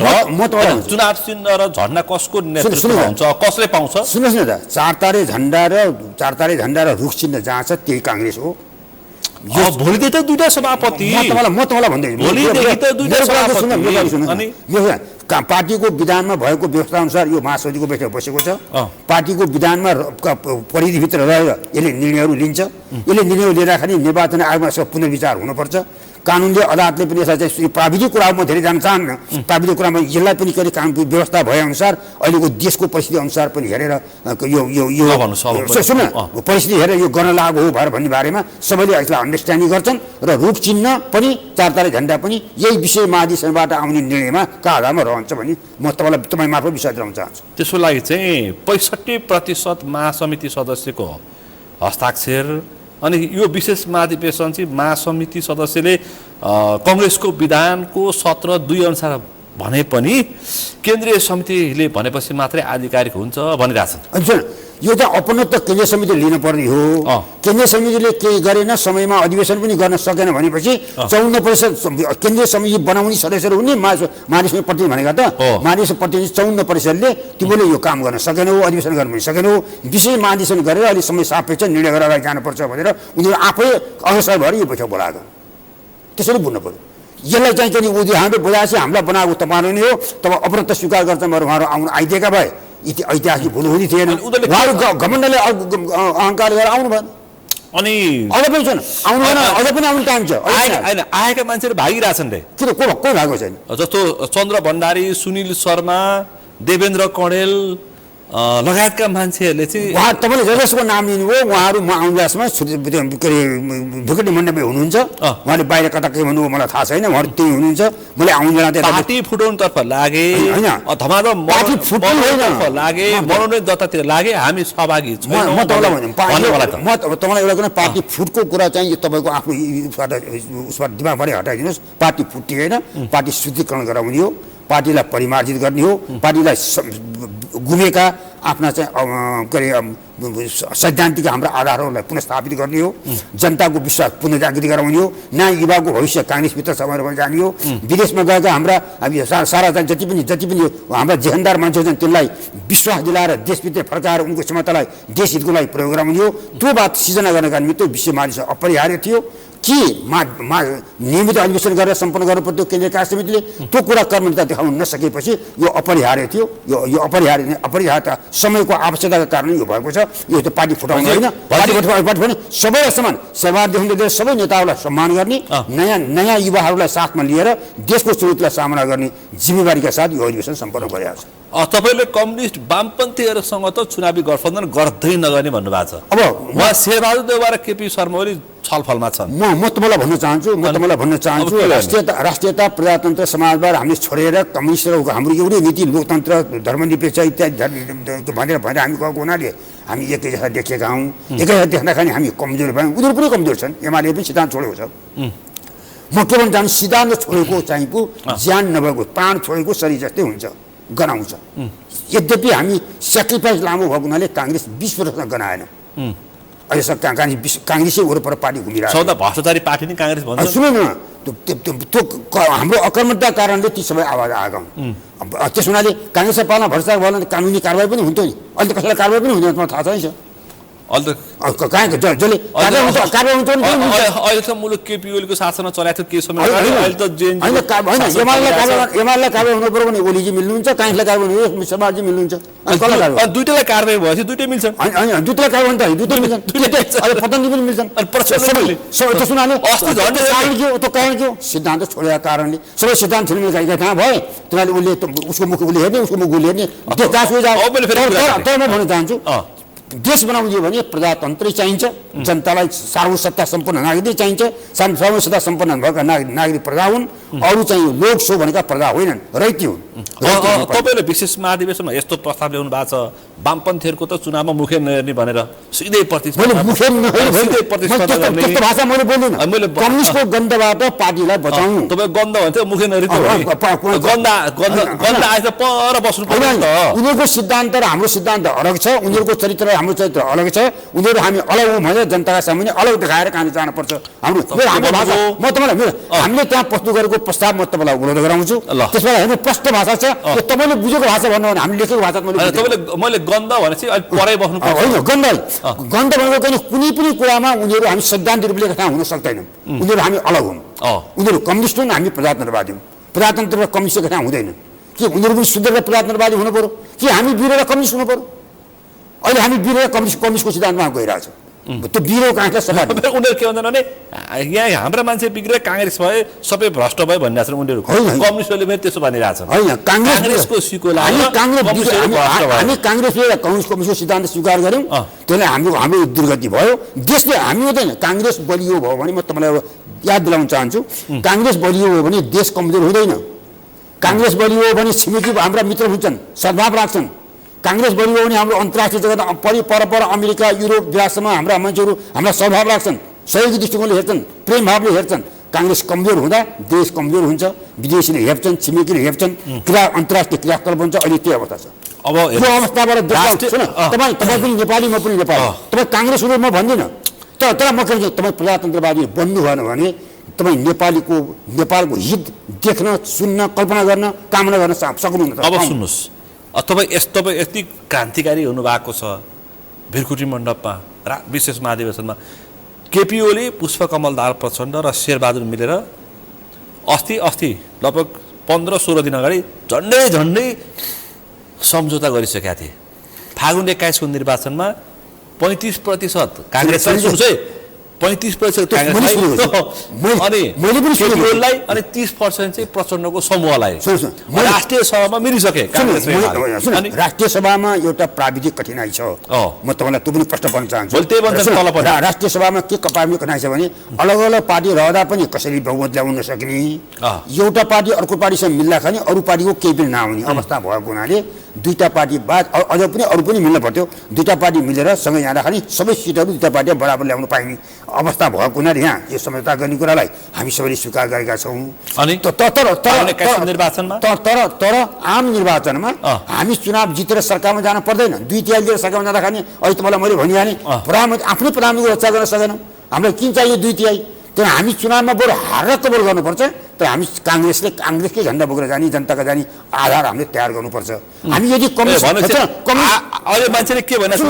र झन्डा कसको नेतृत्व हुन्छ, कसले पाउँछ? सुन्नुहोस् न त, चार तारे झन्डा र रुख चिन्ह जहाँ छ त्यही काङ्ग्रेस हो। भोलिदेखि त दुईटा सभापति म तपाईँलाई भन्दैछु भोलिदेखि त दुईटा सभापति अनि यो पार्टीको विधानमा भएको व्यवस्था अनुसार यो महासमितिको बैठक बसेको छ पार्टीको विधानमा परिधिभित्र रहेर यसले निर्णयहरू लिन्छ यसले निर्णय लिँदाखेरि निर्वाचन आयोगमा यसको पुनर्विचार हुनुपर्छ कानुनले अदालतले पनि यसलाई चाहिँ प्राविधिक कुरामा म धेरै जान चाहन्न प्राविधिक कुरामा यसलाई पनि कहिले कानुन व्यवस्था भएअनुसार अहिलेको देशको परिस्थिति अनुसार पनि हेरेर यो सुन परिस्थिति हेरेर यो गर्न लागु हो भन्ने बारेमा सबैले यसलाई अन्डरस्ट्यान्डिङ गर्छन् र रूप चिन्ह पनि चार तारे झन्डा पनि यही विषय महाधिवेशनबाट आउने निर्णयमा का आधारमा रहन्छ भने म तपाईँ मार्फत विश्वास दिलाउन चाहन्छु त्यसको लागि चाहिँ 65% महासमिति सदस्यको हस्ताक्षर अनि यो विशेष महाधिवेशन चाहिँ महासमिति सदस्यले कङ्ग्रेसको विधानको 17(2) अनुसार भने पनि केन्द्रीय समितिले भनेपछि मात्रै आधिकारिक हुन्छ भनिरहेछन् अच्छा यो त अपनत्व केन्द्रीय समितिले लिनुपर्ने हो केन्द्रीय समितिले केही गरेन समयमा अधिवेशन पनि गर्न सकेन भनेपछि 54% केन्द्रीय समिति बनाउने सदस्यहरू हुने महाधिवेशन प्रतिनिधि भनेका त महाधिवेशन प्रतिनिधि 54%ले तिमीले यो काम गर्न सकेनौ अधिवेशन गर्न पनि सकेनौ विशेष महाधिवेशन गरेर अलि समय सापेक्ष निर्णय गरेर अगाडि जानुपर्छ भनेर उनीहरू आफै अग्रसर भएर यो बैठक बोलाएको त्यसरी बुझ्नु पर्यो यसलाई चाहिँ चाहिँ हामीले बोलाएपछि हामीलाई बनाएको तपाईँहरू नै हो तब अपनत्व स्वीकार गर्छ उहाँहरू आउनु आइदिएका भए ऐतिहासिक भुल हुने थिएन उहाँहरू घमण्डले अहङ्कार गरेर आउनु भएन अनि अझ पनि छैन आउनु भएन अझ पनि आउनु टाइम छ होइन आएका मान्छेहरू भागिरहेछन् रे किन को भएको छैन जस्तो चन्द्र भण्डारी सुनिल शर्मा देवेन्द्र कणेल लगायतका मान्छेहरूले चाहिँ उहाँ तपाईँले जसको नाम लिनुभयो उहाँहरू म आउन्दासमा के अरे ढुकुटी मण्डपमा हुनुहुन्छ उहाँले बाहिर कता के भन्नुभयो मलाई थाहा छैन उहाँहरू त्यही हुनुहुन्छ मैले आउनु पार्टी फुटाउनुतर्फ लागे लागे मनोनयन दत्तातिर लागे हामी सहभागी छैनौँ म तपाईँलाई एउटा कुरा पार्टी फुटको कुरा चाहिँ यो तपाईँको आफ्नो उसबाट दिमागबाटै हटाइदिनुहोस् पार्टी फुटिएन पार्टी शुद्धिकरण गराउने हो पार्टीलाई परिमार्जित गर्ने हो पार्टीलाई गुमेका आफ्ना चाहिँ के अरे सैद्धान्तिक हाम्रा आधारहरूलाई पुनस्थापित गर्ने हो जनताको विश्वास पुनर्जागृति गराउने हो नयाँ युवाको भविष्य काङ्ग्रेसभित्र समाएर जाने हो विदेशमा गएका हाम्रा सारा जति पनि हाम्रा जेहनदार मान्छेहरू छन् त्यसलाई विश्वास दिलाएर देशभित्र फर्काएर उनको क्षमतालाई देश हितको लागि प्रयोग गराउने हो त्यो बात सिर्जना गर्नका निमित्त विश्व महाधिवेशन अपरिहार्य थियो के नियमित अधिवेशन गरेर सम्पन्न गर्नु पर्थ्यो केन्द्रीय कार्य समितिले त्यो कुरा कर्मनिरता देखाउन नसकेपछि यो अपरिहार्य थियो यो अपरिहार्यता समयको आवश्यकताका कारण यो भएको छ यो त पार्टी फुटाउनु होइन पार्टी फुटाउने सबैलाई समान सेवादेखि लिएर सबै नेताहरूलाई सम्मान गर्ने नयाँ युवाहरूलाई साथमा लिएर देशको चुनौतीलाई सामना गर्ने जिम्मेवारीका साथ यो अधिवेशन सम्पन्न गरिरहेको छ तपाईँले कम्युनिस्ट वामपन्थीहरूसँग त चुनावी गठबन्धन गर्दै नगर्ने भन्नुभएको छ अब उहाँ शेरबहादुर देउवा र केपी शर्मा ओली छलफलमा छन् म तपाईँलाई भन्न चाहन्छु राष्ट्रियता प्रजातन्त्र समाजवाद हामीले छोडेर कम्युनिस्टहरूको हाम्रो एउटै नीति लोकतन्त्र धर्मनिरपेक्ष इत्यादि भनेर हामी गएको हुनाले हामी एकै जस्ता देखेका हौँ एकै जस्ता देख्दाखेरि हामी कमजोर भयौँ उनीहरू पनि कमजोर छन् एमाले पनि सिद्धान्त छोडेको छ म के भन्न चाहन्छु सिद्धान्त छोडेको चाहिँ पो ज्यान नभएको प्राण छोडेको शरीर जस्तै हुन्छ गनाउँछ यद्यपि हामी सेक्रिफाइस लामो भएको हुनाले काङ्ग्रेस 20 वर्षसम्म गनाएन अहिलेसम्म काङ्ग्रेसै वरपर पार्टी घुमिरहेको भ्रष्टाचारी पार्टी नै काङ्ग्रेस भन्छ सुन न त्यो हाम्रो अकर्मणता कारणले ती सबै आवाज आएका हुन् त्यस हुनाले काङ्ग्रेसको पालमा भ्रष्टाचार भयो भने कानुनी कारवाही पनि हुन्थ्यो नि अहिले त कसैलाई कारवाही पनि हुँदैन मलाई थाहा छैन अहिले त मुलुक केपी ओलीको शासनमा चलाएको थियो के समय एमालेलाई कारवाही हुनु पर्यो भने ओलीजी मिल्नुहुन्छ काङ्ग्रेसलाई कारवाही हुनु समाजजी मिल्नुहुन्छ दुईटैलाई कारवाही भएपछि दुईटै मिल्छन् होइन दुईटैलाई कारवाही त दुईटै मिल्छन् पतनजी पनि मिल्छन् कारण के हो सिद्धान्त छोडेका कारणले सबै सिद्धान्त छिर्ने गएका कहाँ भए तिनीहरूले उसले उसको मुख उसले हेर्ने उसको मुख उसले हेर्ने तर म भन्न चाहन्छु देश बनाउने हो भने प्रजातन्त्रै चाहिन्छ जनतालाई सार्वसत्ता सम्पन्न नागरिक चाहिन्छ सार्वसत्ता सम्पन्न भएका नागरिक प्रजा हुन् अरू चाहिँ लोक सो भनेका प्रजा होइनन् रैती हुन् तपाईँले विशेष महाधिवेशनमा यस्तो प्रस्ताव ल्याउनु भएको छ वामपन्थीहरूको त चुनावमा मुखे नहेर्ने भनेर सिधै कम्युनिस्टको गन्धबाट पार्टीलाई बचाउनु तपाईँ गन्ध भन्थ्यो मुखे नहेर्ने उनीहरूको सिद्धान्त र हाम्रो सिद्धान्त अलग छ उनीहरूको चरित्र हाम्रो चरित्र अलग छ, उनीहरू हामी अलग हौँ भनेर जनताका सामुन्ने अलग देखाएर कहाँ जानुपर्छ हाम्रो भाषा। म तपाईँलाई हामीले त्यहाँ प्रस्तुत गरेको प्रस्ताव म तपाईँलाई उपलब्ध गराउँछु। त्यसबाट हेर्नु प्रष्ट भाषा छ, तपाईँले बुझेको भाषा भन्नु भने हामीले लेखेको भाषा मैले गन्ध भनेपछि पढाइ बस्नु होइन। गन्ध भनेको कुनै पनि कुरामा उनीहरू हामी सैद्धान्तिक रूपले कहाँ हुन सक्दैनौँ। उनीहरू हामी अलग हौँ। उनीहरू कम्युनिस्ट हुन्, हामी प्रजातन्त्रवादी हौँ। प्रजातन्त्र र कम्युनिस्ट कहाँ हुँदैन कि उनीहरू पनि शुद्ध र प्रजातन्त्रवादी हुनु पर्यो कि हामी बिरो र कम्युनिस्ट हुनु पर्यो। अहिले हामी बिरो र कम्युनिस्टको सिद्धान्तमा गइरहेको छ। त्यो बिरो काङ्ग्रेस सभा उनीहरू के भन्छन् भने यहाँ हाम्रा मान्छे बिग्रे काङ्ग्रेस भए सबै भ्रष्ट भयो भनिरहेको छन् उनीहरू। कम्युनिस्टहरूले पनि त्यसो भनिरहेछन्। होइन, काङ्ग्रेसको सिको हामी काङ्ग्रेसले कम्युनिस्टको सिद्धान्त स्वीकार गऱ्यौँ, त्यसले हाम्रो दुर्गति भयो। देशले हामी हुँदैन, काङ्ग्रेस बलियो भयो भने म तपाईँलाई याद दिलाउन चाहन्छु, काङ्ग्रेस बलियो भयो भने देश कमजोर हुँदैन। काङ्ग्रेस बलियो भने छिमेकी हाम्रा मित्र हुन्छन्, सद्भाव राख्छन्। काङ्ग्रेस बलियो भने हाम्रो अन्तर्राष्ट्रिय जगतमा पर अमेरिका युरोप विरासमा हाम्रा मान्छेहरू हाम्रा स्वभाव राख्छन्, सहयोगी दृष्टिकोणले हेर्छन्, प्रेम भावले हेर्छन्। काङ्ग्रेस कमजोर हुँदा देश कमजोर हुन्छ, विदेशीले हेप्छन्, छिमेकीले हेप्छन्, अन्तर्राष्ट्रिय क्रियाकलाप हुन्छ। अहिले त्यो अवस्था छ। अब यो अवस्थाबाट तपाईँ पनि नेपाली, म पनि नेपाली, तपाईँ काङ्ग्रेस हुनु म भन्दिनँ, तर म के भन्छ, तपाईँ प्रजातन्त्रवादी बन्नु भएन भने तपाईँ नेपालको हित देख्न, सुन्न, कल्पना गर्न, कामना गर्न सक्नुहुन्न। अब सुन्नुहोस्, तपाईँ यति क्रान्तिकारी हुनुभएको छ भिरकुटी मण्डपमा विशेष महाधिवेशनमा। केपी ओली, पुष्पकमल दाहाल प्रचण्ड र शेरबहादुर मिलेर अस्ति लगभग 15-16 दिन अगाडि झन्डै सम्झौता गरिसकेका थिए। फागुन 21 को निर्वाचनमा 35% काङ्ग्रेस 35% अनि केपीओलीलाई अनि 30% चाहिँ प्रचण्डको समूहलाई राष्ट्रिय सभामा मिलिसके। राष्ट्रिय सभामा एउटा प्राविधिक कठिनाइ छ, म तपाईँलाई त्यो पनि प्रश्न गर्न चाहन्छु। राष्ट्रिय सभामा के प्राविधिक कठिनाइ छ भने अलग अलग पार्टी रहँदा पनि कसरी बहुमत ल्याउन नसक्ने, एउटा पार्टी अर्को पार्टीसँग मिल्दाखेरि अरू पार्टीको केही पनि नआउने अवस्था भएको हुनाले दुईटा पार्टी बाद अझ पनि अरू पनि मिल्न पर्थ्यो। दुईटा पार्टी मिलेर सँगै जाँदाखेरि सबै सिटहरू दुईटा पार्टी बराबर ल्याउन पाइने अवस्था भएको हुनाले यहाँ यो समझौता गर्ने कुरालाई हामी सबैले स्वीकार गरेका छौँ। तर आम निर्वाचनमा हामी चुनाव जितेर सरकारमा जान पर्दैन। 2/3 लिएर सरकारमा जाँदाखेरि अहिले तपाईँलाई मैले भनिहालेँ, प्रधानमन्त्री आफ्नै प्रधानमन्त्रीको रक्षा गर्न सकेनौँ। हामीलाई किन चाहियो 2/3? तर हामी चुनावमा बरु हारेर कबल गर्नुपर्छ। तर हामी काङ्ग्रेसकै झन्डा बोकेर जाने, जनताका जाने आधार हामीले तयार गर्नुपर्छ। हामी यदि अहिले मान्छेले के भन्छ,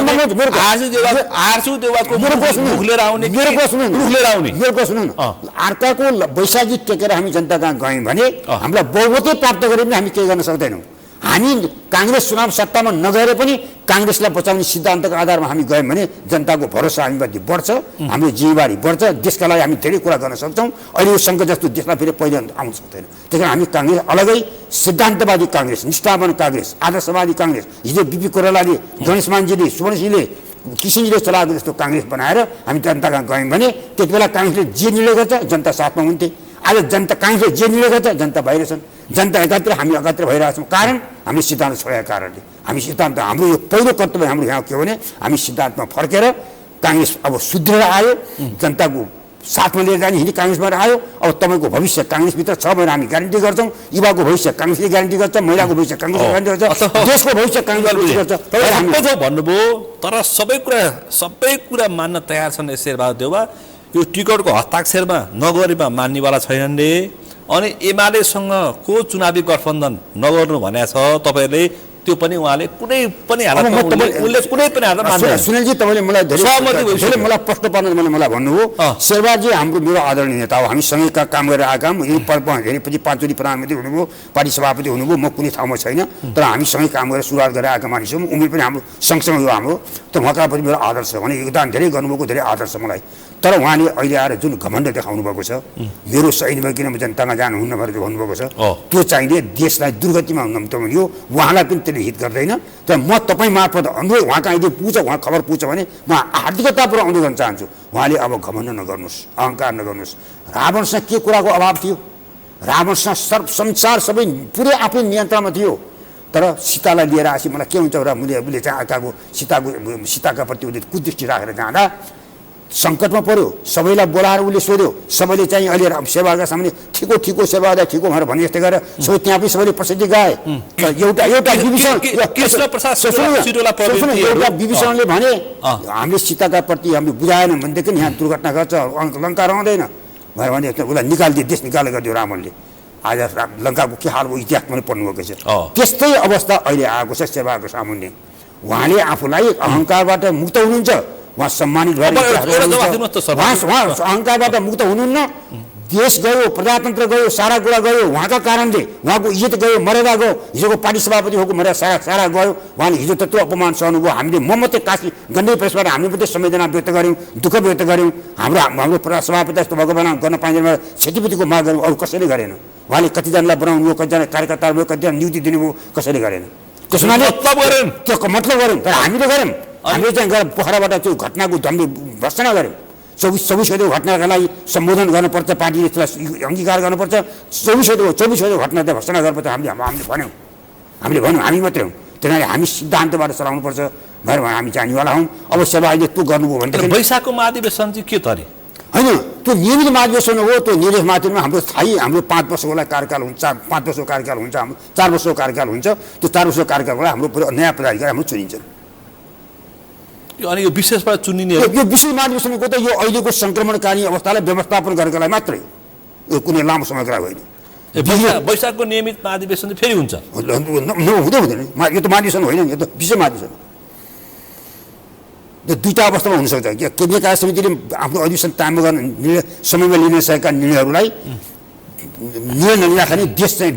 अर्काको वैशाखी टेकेर हामी जनता कहाँ गयौँ भने हामीलाई बहुमतै प्राप्त गरे पनि हामी केही गर्न सक्दैनौँ। हामी काङ्ग्रेस चुनाव सत्तामा नगएर पनि काङ्ग्रेसलाई बचाउने सिद्धान्तको आधारमा हामी गयौँ भने जनताको भरोसा हामीमाथि बढ्छ, हाम्रो जिम्मेवारी बढ्छ, देशका लागि हामी धेरै कुरा गर्न सक्छौँ। अहिले यो सङ्कट जस्तो देशमा फेरि पहिले आउन सक्दैन। त्यही कारण हामी काङ्ग्रेस अलगै सिद्धान्तवादी काङ्ग्रेस, निष्ठावान काङ्ग्रेस, आदर्शवादी काङ्ग्रेस, हिजो बिपी कोइरालाले, गणेश मानजीले, सुवर्णसिंहले, किसिमले चलाएको जस्तो काङ्ग्रेस बनाएर हामी जनता कहाँ गयौँ भने त्यति बेला काङ्ग्रेसले जे निर्णय गर्छ जनता साथमा हुन्थे। आज जनता काङ्ग्रेसले जे निर्णय गर्छ जनता बाहिर छन्, जनता एकातिर, हामी एकातिर भइरहेको छौँ। कारण हामीले सिद्धान्त छोडेको कारणले। हामी सिद्धान्त, हाम्रो यो पहिलो कर्तव्य हाम्रो यहाँ के हो भने हामी सिद्धान्तमा फर्केर काङ्ग्रेस अब सुध्रेर आयो, जनताको साथमा लिएर जाने हिँडी काङ्ग्रेसबाट आयो। अब तपाईँको भविष्य काङ्ग्रेसभित्र छ भनेर हामी ग्यारेन्टी गर्छौँ। युवाको भविष्य काङ्ग्रेसले ग्यारेन्टी गर्छ, महिलाको भविष्य काङ्ग्रेसले ग्यारेन्टी गर्छ, देशको भविष्य काङ्ग्रेसले गर्छ भन्नुभयो। तर सबै कुरा मान्न तयार छन् शेरबहादुर देउवा। यो टिकटको हस्ताक्षरमा नगरीमा मान्नेवाला छैनन् रे। अनि एमालेसँग को चुनावी गठबन्धन नगर्नु भनेको छ तपाईँहरूले, त्यो पनि उहाँले कुनै पनि हालतमा सुनिलजी तपाईँले मलाई मलाई प्रश्न पार्न मलाई भन्नुभयो। शेरबहादुरजी हाम्रो मेरो आदरणीय नेता हो, हामी सँगै काम गरेर आएका हौँ। यही धेरैपछि 5 चोटि प्रधानमन्त्री हुनुभयो, पार्टी सभापति हुनुभयो, म कुनै ठाउँमा छैन। तर हामी सँगै काम गरेर सुरुवात गरेर आएका मानिस हौँ। उमेर पनि हाम्रो सँगसँगै हो हाम्रो। तर उहाँका पनि मेरो आदर्श भने योगदान धेरै गर्नुभएको, धेरै आदर्श मलाई। तर उहाँले अहिले आएर जुन घमण्ड देखाउनु भएको छ, मेरो सैनिक किन जनतामा जानुहुन्न भनेर भन्नुभएको छ, त्यो चाहिने देशलाई दुर्गतिमा हुनु उहाँलाई पनि त्यसले हित गर्दैन। तर म तपाईँ मार्फत अनुरोध, उहाँका यदि पुग्छ, उहाँ खबर पुग्छ भने म हार्दिकतापूर्वक अनुरोध गर्न चाहन्छु, उहाँले अब घमण्ड नगर्नुहोस्, अहङ्कार नगर्नुहोस्। रावणसँग के कुराको अभाव थियो? रावणसँग संसार सबै पुरै आफ्नै नियन्त्रणमा थियो। तर सीतालाई लिएर आएपछि मलाई के हुन्छ र उसले चाहिँ अर्काको सीताका प्रति उसले कुदृष्टि राखेर जाँदा सङ्कटमा पर्यो सबैलाई बोलाएर उसले सोध्यो सबैले चाहिँ अहिले सेवाका सामने ठिको सेवा गर्दा ठिको भनेर भने जस्तै गरेर सबै त्यहाँ पनि सबैले प्रसिद्धि गाए एउटा विभीषणले भने हामीले सीताका प्रति हामीले बुझाएन भनेदेखि यहाँ दुर्घटना गर्छ लङ्का रहँदैन भनेर भने उसलाई निकालिदियो देश निकाल गरिदियो रावणले आज लङ्काको के हाल भयो इतिहास पनि पढ्नुभएको छ त्यस्तै अवस्था अहिले आएको छ सेवाको सामुन्ने उहाँले आफूलाई अहङ्कारबाट मुक्त हुनुहुन्छ उहाँ सम्मानित भएर अहङ्कारबाट मुक्त हुनुहुन्न देश गयो प्रजातन्त्र गयो सारा कुरा गयो उहाँका कारणले उहाँको इज्जत गयो मर्यादा गयो हिजोको पार्टी सभापति भएको मर्यादा सारा गयो उहाँले हिजो त्यत्रो अपमान सहनुभयो हामीले म मात्रै काशी गण्डकी प्रेसबाट हामी मात्रै संवेदना व्यक्त गऱ्यौँ दुःख व्यक्त गऱ्यौँ हाम्रो सभापति जस्तो भगवान गर्न पाइँदैन क्षतिपूर्तिको माग गर्नु अरू कसैले गरेन उहाँले कतिजनालाई बनाउनु भयो कतिजना कार्यकर्ताहरू भयो कतिजना नियुक्ति दिनुभयो कसैले गरेन त्यसमाले त्यो मतलब गऱ्यौँ तर हामीले गऱ्यौँ हामीले चाहिँ गएर पोखराबाट त्यो घटनाको हामीले भर्सना गऱ्यौँ 24 घटनाका लागि सम्बोधन गर्नुपर्छ पार्टीले त्यसलाई अङ्गीकार गर्नुपर्छ 24 घटना त भर्सना गर्नुपर्छ हामीले भन्यौँ हामी मात्रै हौँ त्यही हामी सिद्धान्तबाट चलाउनुपर्छ भनेर हामी जानेवाला हौँ अब सेवा अहिले त्यो गर्नुभयो भने वैशाखको महाधिवेशन चाहिँ के तरे होइन त्यो नियमित महाधिवेशन हो त्यो नियमित महाधिवेशनमा हाम्रो स्थायी हाम्रो 5 वर्षको लागि कार्यकाल हुन्छ 5 वर्षको कार्यकाल हुन्छ हाम्रो 4 वर्षको कार्यकाल हुन्छ त्यो 4 वर्षको कार्यकालको लागि हाम्रो नयाँ पदाधिकारी हाम्रो चुनिन्छ अनि यो विशेषबाट चुनिने यो विशेष महाधिवेशनको त यो अहिलेको सङ्क्रमणकारी अवस्थालाई व्यवस्थापन गर्नका लागि मात्रै यो कुनै लामो समयको लागि होइन वैशाखको नियमित महाधिवेशन फेरि हुन्छ हुँदैन यो त महाधिवेशन होइन यो त विशेष महाधिवेशन यो दुईवटा अवस्थामा हुनसक्छ केन्द्रीय कार्य समितिले आफ्नो अधिवेशन ताम्य गर्न समयमा लिन सकेका निर्णयहरूलाई निर्णय नलिँदाखेरि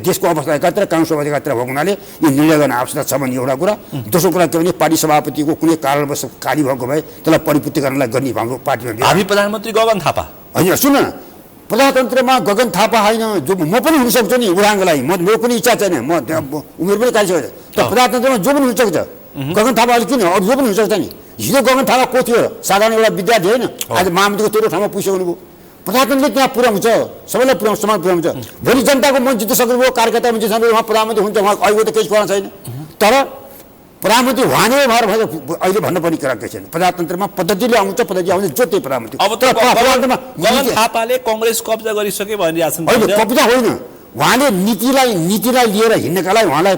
देशको अवस्था एकातिर कानुन सभा एकातिर भएको हुनाले यो निर्णय गर्न आवश्यकता छ भन्ने एउटा कुरा दोस्रो कुरा के भने पार्टी सभापतिको कुनै कारणवश खाली भएको भए त्यसलाई परिपूर्ति गर्नलाई गर्ने हाम्रो पार्टीमा हामी प्रधानमन्त्री गगन थापा होइन सुन न प्रजातन्त्रमा गगन थापा होइन जो म पनि हुनसक्छु नि उहाँको लागि मेरो कुनै इच्छा छैन म उमेर पनि काटिसकेको छ तर प्रजातन्त्रमा जो पनि हुनसक्छ गगन थापा अहिले किन अरू जो पनि हुनसक्छ नि हिजो गगन थापा को थियो साधारण एउटा विद्यार्थी होइन आज महामन्त्रीको तेरो ठाउँमा पुगिसक्नुभयो प्रजातन्त्रले त्यहाँ पुर्याउँछ सबैलाई पुर्याउँछ समान पुर्याउँछ भोलि जनताको मन जितिसक्नुभयो कार्यकर्ता मन जितिसक्नु उहाँ प्रधानमन्त्री हुन्छ उहाँ अहिले त केही कुरा छैन तर प्रधानमन्त्री उहाँ नै भएर अहिले भन्नुपर्ने कुरा केही छैन प्रजातन्त्रमा पद्धतिले आउँछ जो त्यही प्रधानमन्त्री अब त गगन थापाले कङ्ग्रेस कब्जा गरिसके भनिरहेछन् होइन कब्जा होइन उहाँले नीतिलाई लिएर हिँड्नका लागि उहाँलाई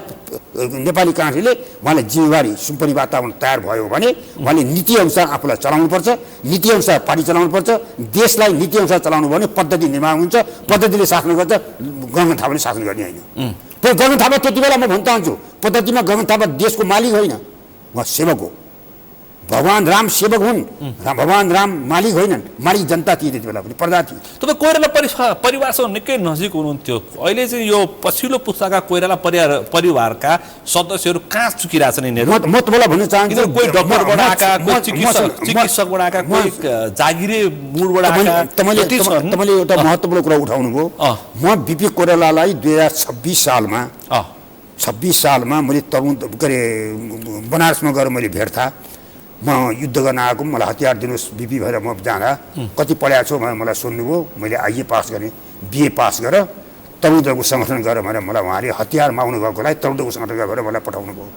नेपाली काङ्ग्रेसले उहाँलाई जिम्मेवारी सुम्पने वातावरण तयार भयो भने उहाँले नीतिअनुसार आफूलाई चलाउनुपर्छ नीतिअनुसार पार्टी चलाउनुपर्छ देशलाई नीतिअनुसार चलाउनु भने पद्धति निर्माण हुन्छ पद्धतिले शासन गर्छ गगन थापाले शासन गर्ने होइन त्यो गगन थापा त्यति बेला म भन्न चाहन्छु पद्धतिमा गगन थापा देशको मालिक होइन उहाँ सेवक हो भगवान राम सेवक हुन् भगवान राम मालिक होइनन् मालिक जनता थिए त्यति बेला पनि प्रजा थिए तपाईँ कोइराला परिवारसँग निकै नजिक हुनुहुन्थ्यो अहिले चाहिँ यो पछिल्लो पुस्ताका कोइराला परिवारका सदस्यहरू कहाँ चुकिरहेछन् यिनीहरू म तपाईँलाई भन्न चाहन्छु कोही डक्टरबाट आएका कोही चिकित्सकबाट आएका कोही जागिरे मुडबाट आएका तपाईँले एउटा महत्त्वपूर्ण कुरा उठाउनुभयो म बिपी कोइरालालाई 2026 सालमा मैले तरुण के अरे बनारसमा गएर मैले भेट्था म युद्ध गर्न आएको मलाई हतियार दिनुहोस् बिपी भएर म जाँदा कति पढाएको छु भनेर मलाई सोध्नुभयो मैले आइए पास गरेँ बिए पास गरेर तरुणको सङ्गठन गरेर भनेर मलाई उहाँले हतियार माग्नु भएकोलाई तरुणको सङ्गठन गरेर मलाई पठाउनु भयो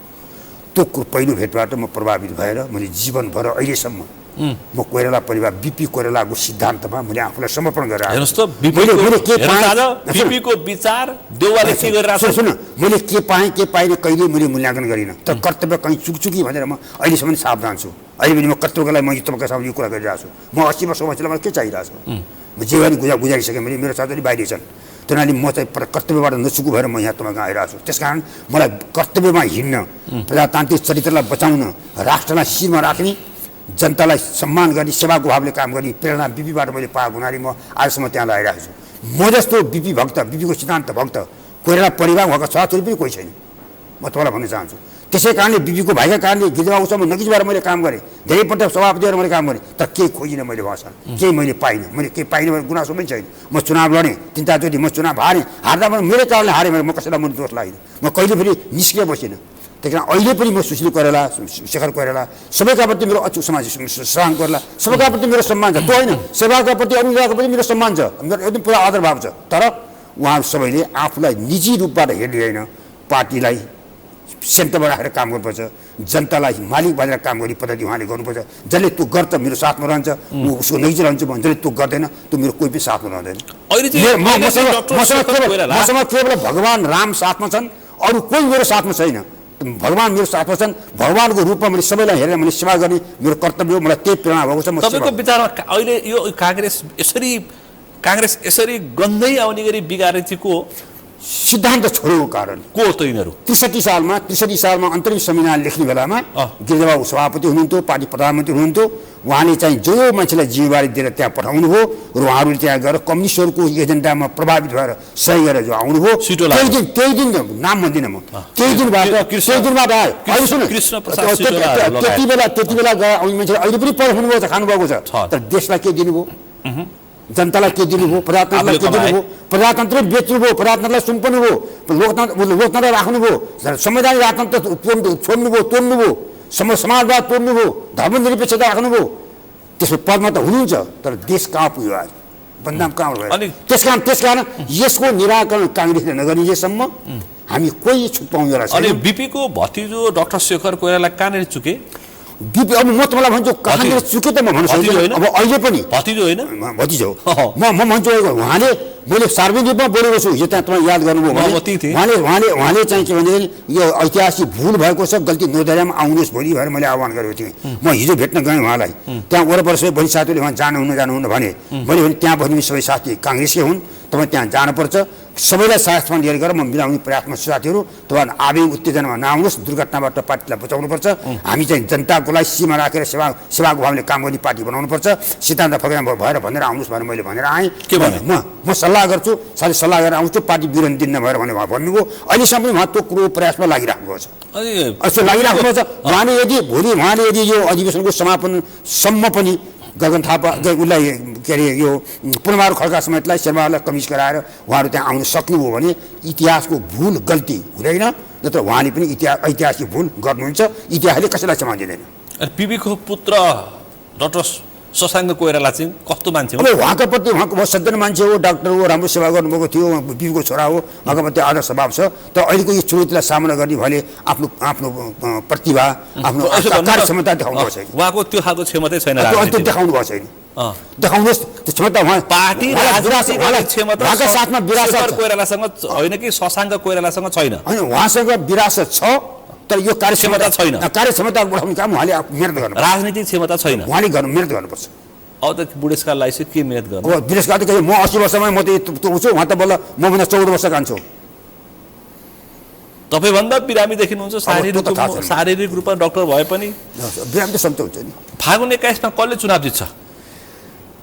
त्यो पहिलो भेटबाट म प्रभावित भएर मैले जीवनभर अहिलेसम्म म कोइराला परिवार बिपी कोइरालाको सिद्धान्तमा मैले आफूलाई समर्पण गरेर मैले के पाएँ के पाइनँ कहिले मैले मूल्याङ्कन गरिनँ तर कर्तव्य कहीँ चुकचुकी भनेर म अहिलेसम्म सावधान छु अहिले पनि म कर्तव्यको लागि म तपाईँको सामने यो कुरा गरिरहेको छु म 80 वर्ष मान्छेलाई मलाई के चाहिरहेको छु म जीवन गुजारिसकेँ मैले मेरो साथीहरू बाहिर छन् त्यहाँदेखि म चाहिँ कर्तव्यबाट नचुकु भएर म यहाँ तपाईँको आइरहेको छु त्यसकारण मलाई कर्तव्यमा हिँड्न प्रजातान्त्रिक चरित्रलाई बचाउन राष्ट्रलाई शिरमा राख्ने जनतालाई सम्मान गर्ने सेवाको भावले काम गर्ने प्रेरणा बिपीबाट मैले पाएको हुनाले म आजसम्म त्यहाँ लगाइरहेको छु म जस्तो बिपी भक्त बिपीको सिद्धान्त भक्त कोइराला परिवार भएको छोराछोरी पनि कोही छैन म तपाईँलाई भन्न चाहन्छु त्यसै कारणले बिपीको भाइका कारणले गिरिजाबाबुसँग नजिकबाट मैले काम गरेँ धेरैपल्ट सभापतिहरू मैले काम गरेँ तर केही खोजिनँ मैले भाषा केही मैले पाइनँ मैले केही पाइनँ भने गुनासो पनि छैन म चुनाव लडेँ 3-4 चोटि म चुनाव हारेँ हार्दा पनि मेरो कारणले हारेँ म कसैलाई मैले दोष लाग्दिनँ म कहिले पनि निष्क्रिय बसिनँ त्यही कारण अहिले पनि म सुशील कोइराला शेखर कोइराला सबैका प्रति मेरो अचुक समाज श्राङ कोइराला सबैका प्रति मेरो सम्मान छ त्यो होइन सेवाका प्रति अरू जग्गाको पनि मेरो सम्मान छ मेरो एकदम पुरा आदर भाव छ तर उहाँहरू सबैले आफूलाई निजी रूपबाट हेर्ने होइन पार्टीलाई सेन्टरमा राखेर काम गर्नुपर्छ, जनतालाई मालिक बनेर काम गर्ने पद्धति उहाँले गर्नुपर्छ। जसले त्यो गर्छ मेरो साथमा रहन्छ, उसको नजिक रहन्छ भने जसले त्यो गर्दैन त्यो मेरो कोही पनि साथमा रहँदैन। मसँग केवल भगवान् राम साथमा छन्, अरू कोही मेरो साथमा छैन। भगवान् मेरो साथमा छन्, भगवान्को रूपमा मैले सबैलाई हेरेर मैले सेवा गर्ने मेरो कर्तव्य हो, मलाई त्यही प्रेरणा भएको छ। तपाईँको विचारमा अहिले यो काङ्ग्रेस यसरी गन्दै आउने गरी बिगारेको को सिद्धान्त छोडेको कारण को त यिनीहरू 63 सालमा अन्तरिम संविधान लेख्ने बेलामा गिरिजाबाबु सभापति हुनुहुन्थ्यो, पार्टी प्रधानमन्त्री हुनुहुन्थ्यो। उहाँले चाहिँ जो मान्छेलाई जिम्मेवारी दिएर त्यहाँ पठाउनु भयो र उहाँहरूले त्यहाँ गएर कम्युनिस्टहरूको एजेन्डामा प्रभावित भएर सही गरेर जो आउनुभयो, त्यही दिन नाम भन्दिनँ म, त्यही दिनबाट आयो। त्यति बेला गएर आउने मान्छेले अहिले पनि पर्खाउनु भएको छ, खानुभएको छ। तर देशलाई के दिनुभयो, जनतालाई के दिनुभयो, प्रजातन्त्रलाई के दिनुभयो? प्रजातन्त्र बेच्नुभयो, प्रजातन्त्रलाई सुम्पनुभयो, लोकतन्त्र राख्नुभयो, संवैधानिक राजतन्त्र छोड्नुभयो, तोड्नुभयो, समाजवाद तोड्नुभयो, धर्मनिरपेक्षता राख्नुभयो। त्यसको पदमा त हुनुहुन्छ, तर देश कहाँ पुग्यो आज, बदनाम कहाँ भयो? त्यसकारण यसको निराकरण काङ्ग्रेसले नगरिन्जेसम्म हामी कोही छुट पाउँदैन। अनि बिपीको भतिजो डाक्टर शेखर कोइराला कहाँनिर चुके? बिपी अब म तपाईँलाई भन्छु कहाँनिर चुके त म भन्न सक्दिनँ। अब अहिले पनि भतिजो होइन, भतिजो म भन्छु। उहाँले मैले सार्वजनिक रूपमा बोलेको छु, यो त्यहाँ तपाईँ याद गर्नुभयो भने उहाँले चाहिँ के भनेदेखि यो ऐतिहासिक भुल भएको छ, गल्ती नोहोर्याइमा आउनुहोस् भोलि भनेर मैले आह्वान गरेको थिएँ। म हिजो भेट्न गएँ उहाँलाई, त्यहाँ वरपर सबै बढी साथीहरूले उहाँ जानुहुन्न भने मैले भने त्यहाँ बस्ने सबै साथी काङ्ग्रेसकै हुन्, तपाईँ त्यहाँ जानुपर्छ, सबैलाई साथमा लिएर गएर म मिलाउने प्रयासमा साथीहरू तपाईँ आवेग उत्तेजनामा नआउनुहोस्, दुर्घटनाबाट पार्टीलाई बचाउनुपर्छ। हामी चाहिँ जनताको लागि सीमा राखेर सेवाको भावले काम गर्ने पार्टी बनाउनुपर्छ, सिद्धान्त फक्रा भएर भनेर आउनुहोस् भनेर मैले भनेर आएँ। के भने म सल्लाह गर्छु, साथै सल्लाह गरेर आउँछु, पार्टी विरोध दिन नभएर भने उहाँ भन्नुभयो। अहिलेसम्म उहाँ त्यो कुरो प्रयासमा लागिराख्नु भएको छ, यस्तो लागिराख्नु भएको छ। उहाँले यदि यो अधिवेशनको समापनसम्म पनि गगन थापा उसलाई के अरे यो पुनमारू खड्का समेतलाई शेर्माहरूलाई कमिस गराएर उहाँहरू त्यहाँ आउन सक्नुभयो भने इतिहासको भुल गल्ती हुँदैन, नत्र उहाँले पनि ऐतिहासिक भुल गर्नुहुन्छ। इतिहासले कसैलाई क्षमा दिँदैन। बिपीको पुत्र डाक्टर शशाङ्क कोइराला चाहिँ कस्तो मान्छे हो? अब उहाँको प्रति उहाँको सज्जन मान्छे हो, डाक्टर हो, राम्रो सेवा गर्नुभएको थियो, बिपीको छोरा हो, उहाँको प्रति आदर स्वभाव छ। तर अहिलेको यो चुनौतीलाई सामना गर्ने भएले आफ्नो प्रतिभा, आफ्नो कार्यक्षमता देखाउनु भएको छैन। उहाँको त्यो खालको क्षमतै छैन, देखाउनु भएको छैन। देखाउनुहोस् त्यो क्षमता। पार्टी क्षमता साथमा विरासत कोइरालासँग होइन कि शशाङ्क कोइरालासँग छैन? होइन, उहाँसँग विरासत छ, तर यो कार्यक्षमता छैन। कार्यक्षमता बढाउने काम उहाँले मेहनत गर्नु, राजनीतिक क्षमता छैन, उहाँले मेहनत गर्नुपर्छ। अब त बुढेसकाललाई चाहिँ के मेहनत गर्नु? अब बुढेसकाल त म 80 वर्षमा म त छु, उहाँ त बल्ल मभन्दा 14 वर्ष कान्छो। तपाईँभन्दा बिरामी देखिनुहुन्छ, शारीरिक रूपमा डाक्टर भए पनि बिरामी त सन्चो हुन्छ नि। फागुन 21 मा कसले चुनाव जित्छ?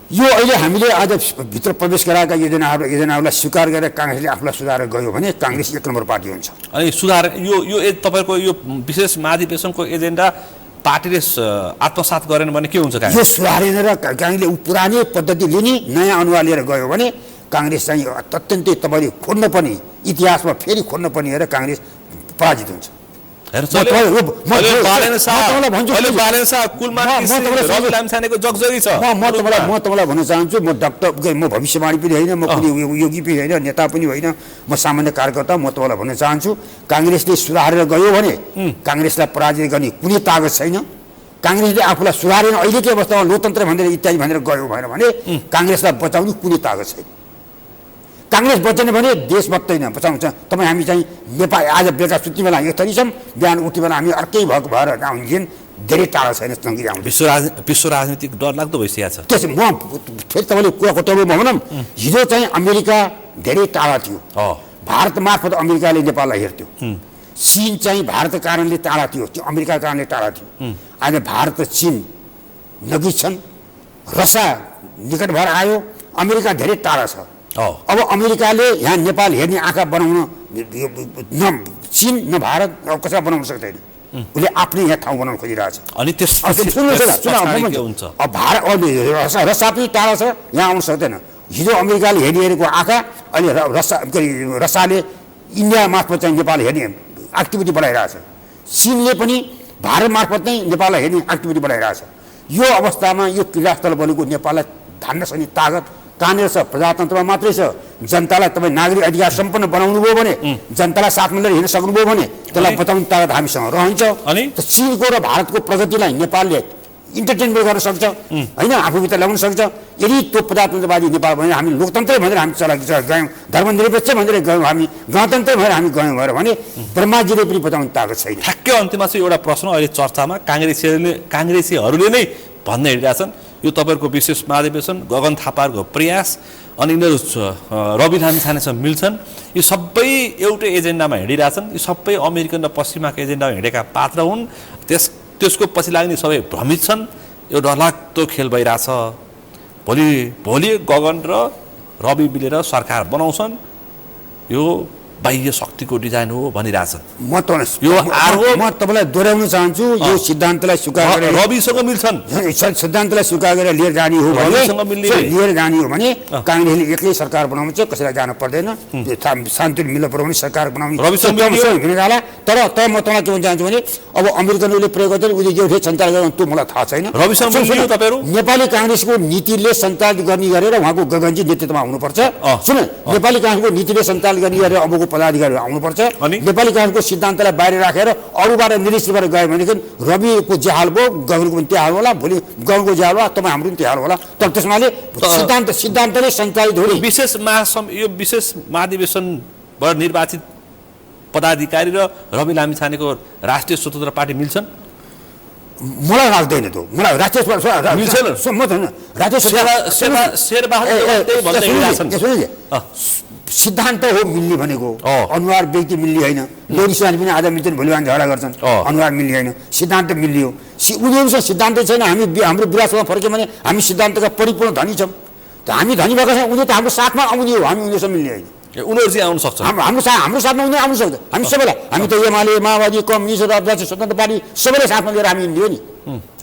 यो अहिले हामीले आज भित्र प्रवेश गराएका योजनाहरूलाई स्वीकार गरेर काङ्ग्रेसले आफूलाई सुधारेर गयो भने काङ्ग्रेस 1 नम्बर पार्टी हुन्छ। अनि सुधार यो तपाईँको यो विशेष महाधिवेशनको एजेन्डा पार्टीले आत्मसात गरेन भने के हुन्छ? यो सुधारेर काङ्ग्रेसले पुरानै पद्धति लिने नयाँ अनुहार लिएर गयो भने काङ्ग्रेस चाहिँ अत्यन्तै तपाईँले खोज्नुपर्ने इतिहासमा फेरि खोज्नुपर्ने हेरेर काङ्ग्रेस पराजित हुन्छ। म तपाईँलाई भन्न चाहन्छु, म डाक्टर, म भविष्यवाणी पनि होइन, म कुनै योगी पनि होइन, नेता पनि होइन, म सामान्य कार्यकर्ता। म तपाईँलाई भन्न चाहन्छु काङ्ग्रेसले सुधारेर गयो भने काङ्ग्रेसलाई पराजित गर्ने कुनै तागत छैन। काङ्ग्रेसले आफूलाई सुधारेन, अहिलेकै अवस्थामा लोकतन्त्र भनेर इत्यादि भनेर गयो भने काङ्ग्रेसलाई बचाउने कुनै तागत छैन। काङ्ग्रेस बच्चेन भने देश बच्दैन, बचाउँछ। तपाईँ हामी चाहिँ नेपाल आज बेलुका सुत्ने बेला एक थरी छौँ, बिहान उठ्ने बेला हामी अर्कै भएको भएर आउँछौँ, धेरै टाढा छैन सँगै आउँछ। विश्व राजनीतिक डरलाग्दो भइसकेको छ। त्यसो म फेरि तपाईँले कुरा कोट्याउनु भनौँ, हिजो चाहिँ अमेरिका धेरै टाढा थियो, भारत मार्फत अमेरिकाले नेपाललाई हेर्थ्यो। चीन चाहिँ भारतको कारणले टाढा थियो, अमेरिकाको कारणले टाढा थियो। आज भारत र चीन नजिक छन्, रसा निकट भएर आयो, अमेरिका धेरै टाढा छ। अब अमेरिकाले यहाँ नेपाल हेर्ने आँखा बनाउन न चीन न भारत कसैलाई बनाउन सक्दैन, उसले आफ्नै यहाँ ठाउँ बनाउन खोजिरहेछ। अनि भारत रसा पनि टाढा छ, यहाँ आउन सक्दैन। हिजो अमेरिकाले हेरिरहेको आँखा अहिले रसाले इन्डिया मार्फत चाहिँ नेपाल हेर्ने एक्टिभिटी बढाइरहेछ। चीनले पनि भारत मार्फत नै नेपाललाई हेर्ने एक्टिभिटी बढाइरहेछ। यो अवस्थामा यो क्रीडास्थल बनेको नेपाललाई धान्न सक्ने तागत कहाँनिर छ प्रजातन्त्रमा मात्रै छ जनतालाई तपाईँ नागरिक अधिकार सम्पन्न बनाउनु भयो भने जनतालाई साथमा लिएर हिँड्न सक्नुभयो भने त्यसलाई बताउने तागत हामीसँग रहन्छ अनि चीनको र भारतको प्रगतिलाई नेपालले इन्टरटेनमेन्ट गर्न सक्छ होइन आफूभित्र ल्याउन सक्छ यदि त्यो प्रजातन्त्रवादी नेपाल भनेर हामी लोकतन्त्र भनेर हामी गयौँ धर्मनिरपेक्ष भनेर गयौँ हामी गणतन्त्र भनेर हामी गयौँ भने ब्रह्माजीले पनि बताउने तागत छैन। ठ्याक्कै अन्त्यमा चाहिँ एउटा प्रश्न अहिले चर्चामा काङ्ग्रेसीहरूले नै भन्दै हिँडिरहेछन् यो तपाईँहरूको विशेष महाधिवेशन गगन थापाहरूको प्रयास अनि यिनीहरू रवि लामिछानेसँग मिल्छन् यो सबै एउटै एजेन्डामा हिँडिरहेछन् यो सबै अमेरिकन र पश्चिमाको एजेन्डामा हिँडेका पात्र हुन् त्यसको पछि लाग्ने सबै भ्रमित छन् यो डरलाग्दो खेल भइरहेछ भोलि गगन र रवि मिलेर सरकार बनाउँछन् यो बाह्य शक्तिको डिजाइन हो भनिरहेछन्। म तपाईँलाई दोहोऱ्याउन चाहन्छु यो सिद्धान्तलाई स्वीकार गरेर रविसँग मिल्छन् सिद्धान्तलाई स्वीकार गरेर लिएर जाने हो भने काङ्ग्रेसले एक्लै सरकार बनाउनु चाहिँ कसैलाई जानु पर्दैन शान्तिले मिल्न पर्ने सरकार बनाउने हुन जाला। तर म तपाईँलाई के भन्न चाहन्छु भने अब अमेरिकनले प्रयोग गर्छन् उसले जे सञ्चालन गर्छन् त्यो मलाई थाहा छैन। नेपाली काङ्ग्रेसको नीतिले सञ्चालित गर्ने गरेर उहाँको गगनजी नेतृत्वमा हुनुपर्छ। सुन नेपाली काङ्ग्रेसको नीतिले सञ्चालित गर्ने गरेर अबको पदाधिकारीहरू आउनुपर्छ। नेपाली काङ्ग्रेसको सिद्धान्तलाई बाहिर राखेर अरूबाट निरीक्षबाट गयो भनेदेखि रविको जे हाल भयो गगनको पनि त्यो हाल होला भोलि गगनको जे हाल होला तपाईँ हाम्रो पनि त्यो हाल होला। तर त्यसमाले सिद्धान्तले सञ्चालित हुने यो विशेष महाधिवेशनबाट निर्वाचित पदाधिकारी र रवि लामिछानेको राष्ट्रिय स्वतन्त्र पार्टी मिल्छन् मलाई लाग्दैन। त्यो मलाई सिद्धान्त हो मिल्ने भनेको अनुहार व्यक्ति मिल्ने होइन। लोरिसाले पनि आज मिल्छन् भोलि बिहान झगडा गर्छन् अनुहार मिल्ने होइन सिद्धान्त मिल्ने हो। उनीहरूसँग सिद्धान्त छैन हाम्रो विरासतमा फर्क्यौँ भने हामी सिद्धान्तका परिपूर्ण धनी छौँ। हामी धनी भएको छ उनीहरू त हाम्रो साथमा आउने हो हामी उनीहरूसँग मिल्ने होइन। उनीहरू चाहिँ आउन सक्छ हाम्रो साथमा उनीहरू आउनु सक्छ हामी सबैलाई हामी त एमाले माओवादी कम्युनिस्ट राष्ट्रिय स्वतन्त्र पार्टी सबैलाई साथमा लिएर हामी हिँड्यो नि।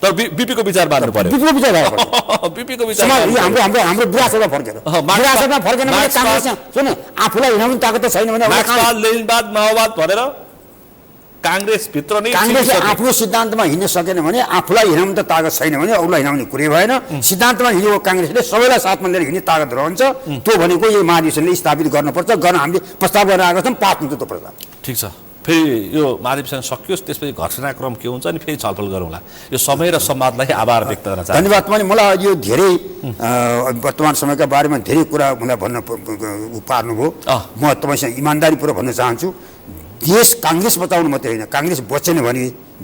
तर बिपीको विचार मान्नु पर्यो बिपीको विचार हाम्रो विरासतमा फर्केर विरासतमा फर्केन भने काङ्ग्रेस सुन आफूलाई हिँडाउने ताकत त छैन भने लेनिनवाद माओवाद भनेर काङ्ग्रेसभित्र नै काङ्ग्रेसले आफ्नो सिद्धान्तमा हिँड्न सकेन भने आफूलाई हिँडाउने त ताकत छैन भने अरूलाई हिँडाउने कुरै भएन। सिद्धान्तमा हिँडेको काङ्ग्रेसले सबैलाई साथमा लिएर हिँड्ने ताकत रहन्छ। त्यो भनेको यो महाधिवेशनले स्थापित गर्नुपर्छ गर्न हामीले प्रस्ताव गर्न आएको छौँ पास हुन्छ त्यो प्रस्ताव। ठिक छ फेरि यो महाधिवेशन सकियोस् त्यसपछि घटनाक्रम के हुन्छ अनि फेरि छलफल गरौँला। यो समय र संवादलाई आभार व्यक्त गर्न चाहन्छु। धन्यवाद। मलाई यो धेरै वर्तमान समयका बारेमा धेरै कुरा मलाई भन्न पार्नुभयो। म तपाईँसँग इमान्दारीपूर्वक भन्न चाहन्छु देश काङ्ग्रेस बचाउनु मात्रै होइन काङ्ग्रेस बचेन भने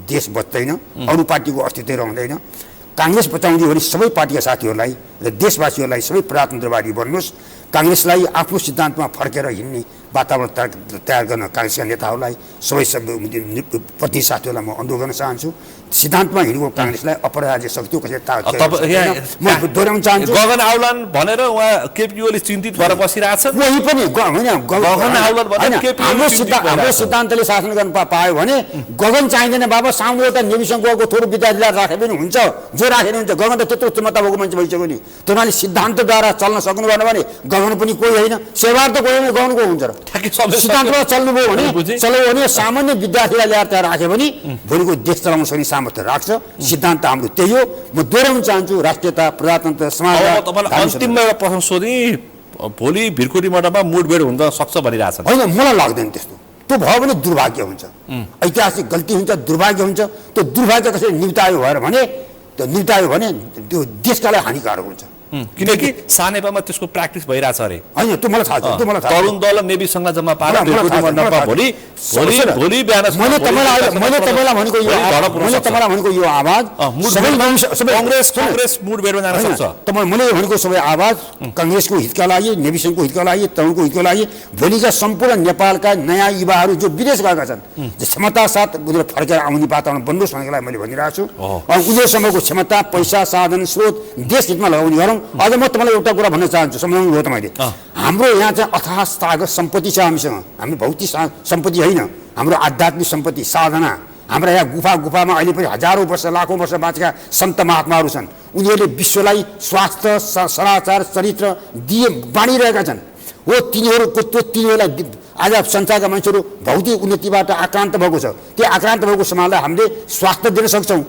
देश बच्दैन अरू पार्टीको अस्तित्व रहँदैन। काङ्ग्रेस बचाउने भने सबै पार्टीका साथीहरूलाई र देशवासीहरूलाई सबै प्रजातन्त्रवादी बन्नुहोस्। काङ्ग्रेसलाई आफ्नो सिद्धान्तमा फर्केर हिँड्ने वातावरण तयार गर्न काङ्ग्रेसका नेताहरूलाई सबै प्रति साथीहरूलाई म अनुरोध गर्न चाहन्छु सिद्धान्तमा हिँडेको काङ्ग्रेसलाई अपराज्य शक्ति म दोहोऱ्याउन चाहन्छु। गगन आउलान भनेर उहाँ केपी ओली चिन्तित भएर बसिरहेछ। वही पनि हाम्रो सिद्धान्तले शासन गर्न पायो भने गगन चाहिँदैन बाबा साउन्ड एउटा नेविसँग गएको थोरै विद्यार्थीलाई राखे पनि हुन्छ जो राखेर हुन्छ। गगन त त्यत्रो क्षमता भएको मान्छे भइसक्यो नि तपाईँले सिद्धान्तद्वारा चल्न सक्नु भएन भने गगन पनि कोही होइन सेवार त कोही होइन गगनको हुन्छ र सिद्धान्तमा चल्नुभयो भने चलायो भने सामान्य विद्यार्थीलाई ल्याएर त्यहाँ राख्यो भने भोलिको देश चलाउन सक्ने सामर्थ्य राख्छ। सिद्धान्त हाम्रो त्यही हो। म दोहोऱ्याउन चाहन्छु राष्ट्रियता प्रजातन्त्र समाज। अन्तिममा एउटा प्रश्न सोधेँ भोलि भिरकोटी मठमा मुठभेड हुन सक्छ भनिरहेछ होइन मलाई लाग्दैन त्यस्तो। त्यो भयो भने दुर्भाग्य हुन्छ ऐतिहासिक गल्ती हुन्छ दुर्भाग्य हुन्छ। त्यो दुर्भाग्य कसरी निम्तायो भने त्यो देशका लागि हानिकारक हुन्छ किनकि सानेपामा त्यसको प्र्याक्टिस भइरहेछ अरे होइन त्यो मलाई थाहा छ। त्यो मलाई थाहा तरुण दल र नेबीसँग जम्मा पारेर भोलि बिहान मैले तपाईँलाई भनेको यो आवाज कांग्रेस मुठभेडमा जान सक्छ। मैले भनेको सबै आवाज काङ्ग्रेसको हितका लागि नेबीसँगको हितका लागि तरुणको हितका लागि भोलिका सम्पूर्ण नेपालका नयाँ युवाहरू जो विदेश गएका छन् क्षमता साथ उनीहरू फर्केर आउने वातावरण बन्नुहोस् भनेको लागि मैले भनिरहेको छु। उनीहरूसँगको क्षमता पैसा साधन स्रोत देश हितमा लगाउने गरौँ। अझ म तपाईँलाई एउटा कुरा भन्न चाहन्छु सम्झाउनु भयो तपाईँले हाम्रो यहाँ चाहिँ अथाह तागत सम्पत्ति छ हामीसँग। हामी भौतिक सम्पत्ति होइन हाम्रो आध्यात्मिक सम्पत्ति साधना। हाम्रा यहाँ गुफामा अहिले पनि हजारौँ वर्ष लाखौँ वर्ष बाँचेका सन्त महात्माहरू छन्। उनीहरूले विश्वलाई स्वास्थ्य सदाचार चरित्र बाँडिरहेका छन्। हो तिनीहरूलाई आज संसारका मान्छेहरू भौतिक उन्नतिबाट आक्रान्त भएको छ। त्यो आक्रान्त भएको समाजलाई हामीले स्वास्थ्य दिन सक्छौँ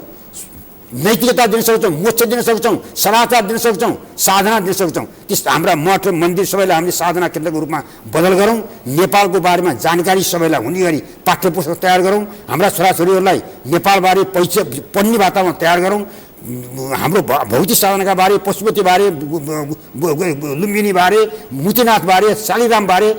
नैतिकता दिन सक्छौँ, मोक्ष दिन सक्छौँ, सदाचार दिन सक्छौँ, साधना दिन सक्छौँ। त्यस हाम्रा मठ मन्दिर सबैलाई हामीले साधना केन्द्रको रूपमा बदल गरौँ। नेपालको बारेमा जानकारी सबैलाई हुने गरी पाठ्य पुस्तक तयार गरौँ। हाम्रा छोराछोरीहरूलाई नेपालबारे परिचय पढ्ने वातावरण तयार गरौँ। हाम्रो भौतिक साधनाका बारे, पशुपति बारे, लुम्बिनी बारे, मुक्तिनाथ बारे, शालिग्राम बारे,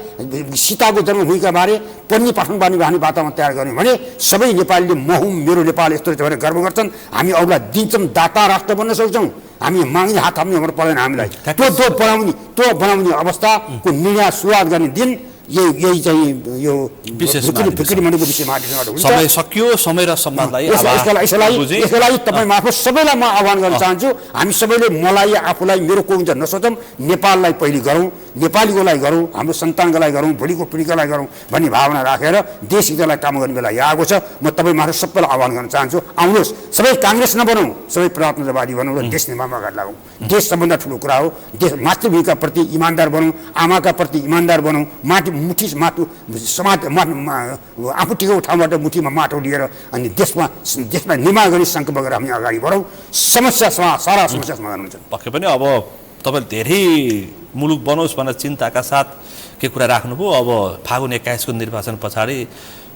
सीताको जन्मभूमिका बारे पढ्ने पाठन बानी वातावरण तयार गऱ्यौँ भने सबै नेपालीले म हुँ, मेरो नेपाल यस्तो रहेछ भनेर गर्व गर्छन्। हामी अरूलाई दिन्छौँ, दाता राष्ट्र बन्न सक्छौँ। हामी माग्ने हात थाप्ने हाम्रो पर्दैन हामीलाई। त्यो बनाउने अवस्थाको निर्णय सुरुवात गर्ने दिन यही चाहिँ यो फिक्री मण्डलको विषयमा समय सकियो। समय र सम्वादलाई यसको लागि तपाईँ मार्फत सबैलाई म आह्वान गर्न चाहन्छु। हामी सबैले मलाई, आफूलाई, मेरो को हुन्छ नसोचौँ, नेपाललाई पहिले गरौँ, नेपालीको लागि गरौँ, हाम्रो सन्तानको लागि गरौँ, भोलिको पिँढीको लागि गरौँ भन्ने भावना राखेर देश हितलाई काम गर्ने बेला यहाँ आएको छ। म तपाईँ मार्फत सबैलाई आह्वान गर्न चाहन्छु, आउनुहोस्, सबै काङ्ग्रेस नबनौँ, सबै प्रजातन्त्रवादी बनौँ र देश निर्माणमा अगाडि लागौँ। देश सबभन्दा ठुलो कुरा हो। देश मातृभूमिका प्रति इमान्दार बनौँ, आमाका प्रति इमान्दार बनौँ, आफू टिकाउ ठाउँबाट मुठीमा माटो लिएर अनि देशलाई निर्माण गर्ने सङ्कल्प गरेर हामी अगाडि बढौँ। सारा समस्या समाधान हुन्छ। पक्कै पनि अब तपाईँले धेरै मुलुक बनोस् भनेर चिन्ताका साथ के कुरा राख्नुभयो। अब फागुन 21 को निर्वाचन पछाडि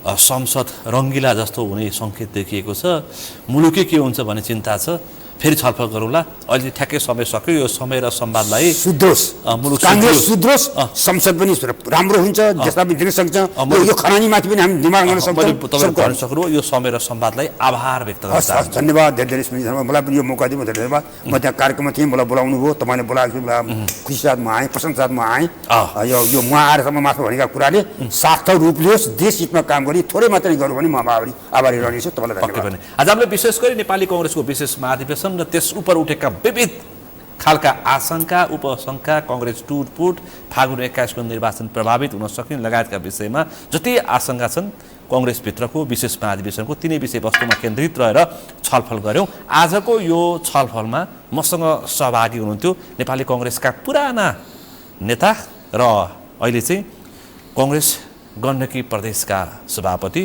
संसद रङ्गिला जस्तो हुने सङ्केत देखिएको छ। मुलुकै के हुन्छ भन्ने चिन्ता छ। फेरि छलफल गरौँला। अहिले ठ्याक्कै समय सक्यो। यो समय र संवादलाई सुध्रोस्, काङ्ग्रेस सुध्रोस्, संसद पनि राम्रो हुन्छ, देशलाई पनि दिन सक्छ। यो खरानीमाथि पनि हामी निर्माण गर्न सक्छौँ। तपाईँले भन्न सक्नुभयो। यो समय र संवादलाई आभार व्यक्त गर्न चाहन्छु। धन्यवाद। धेरै धेरै मलाई पनि यो मौका दिनु धन्यवाद। म त्यहाँ कार्यक्रममा थिएँ, मलाई बोलाउनु भयो, तपाईँले बोलाएको थियो, खुसी साथ म आएँ, प्रसन्न साथ म आएँ। यो म आएरसम्म मात्र भनेका कुराले सार्थक रूप लियोस्, देश हितमा काम गरी थोरै मात्रै गरौँ भने म आभारी रहनेछु। तपाईँलाई धन्यवाद। आज हामीले विशेष गरी नेपाली कङ्ग्रेसको विशेष महाधिवेशन र त्यस उप उठेका विविध खालका आशंका, उपशंका, कङ्ग्रेस टुटपुट, फागुन 21 को निर्वाचन प्रभावित हुन सक्ने लगायतका विषयमा जति आशंका छन् कङ्ग्रेसभित्रको विशेष महाधिवेशनको तिनै विषयवस्तुमा केन्द्रित रहेर छलफल गऱ्यौँ। आजको यो छलफलमा मसँग सहभागी हुनुहुन्थ्यो नेपाली कङ्ग्रेसका पुराना नेता र अहिले चाहिँ कङ्ग्रेस गण्डकी प्रदेशका सभापति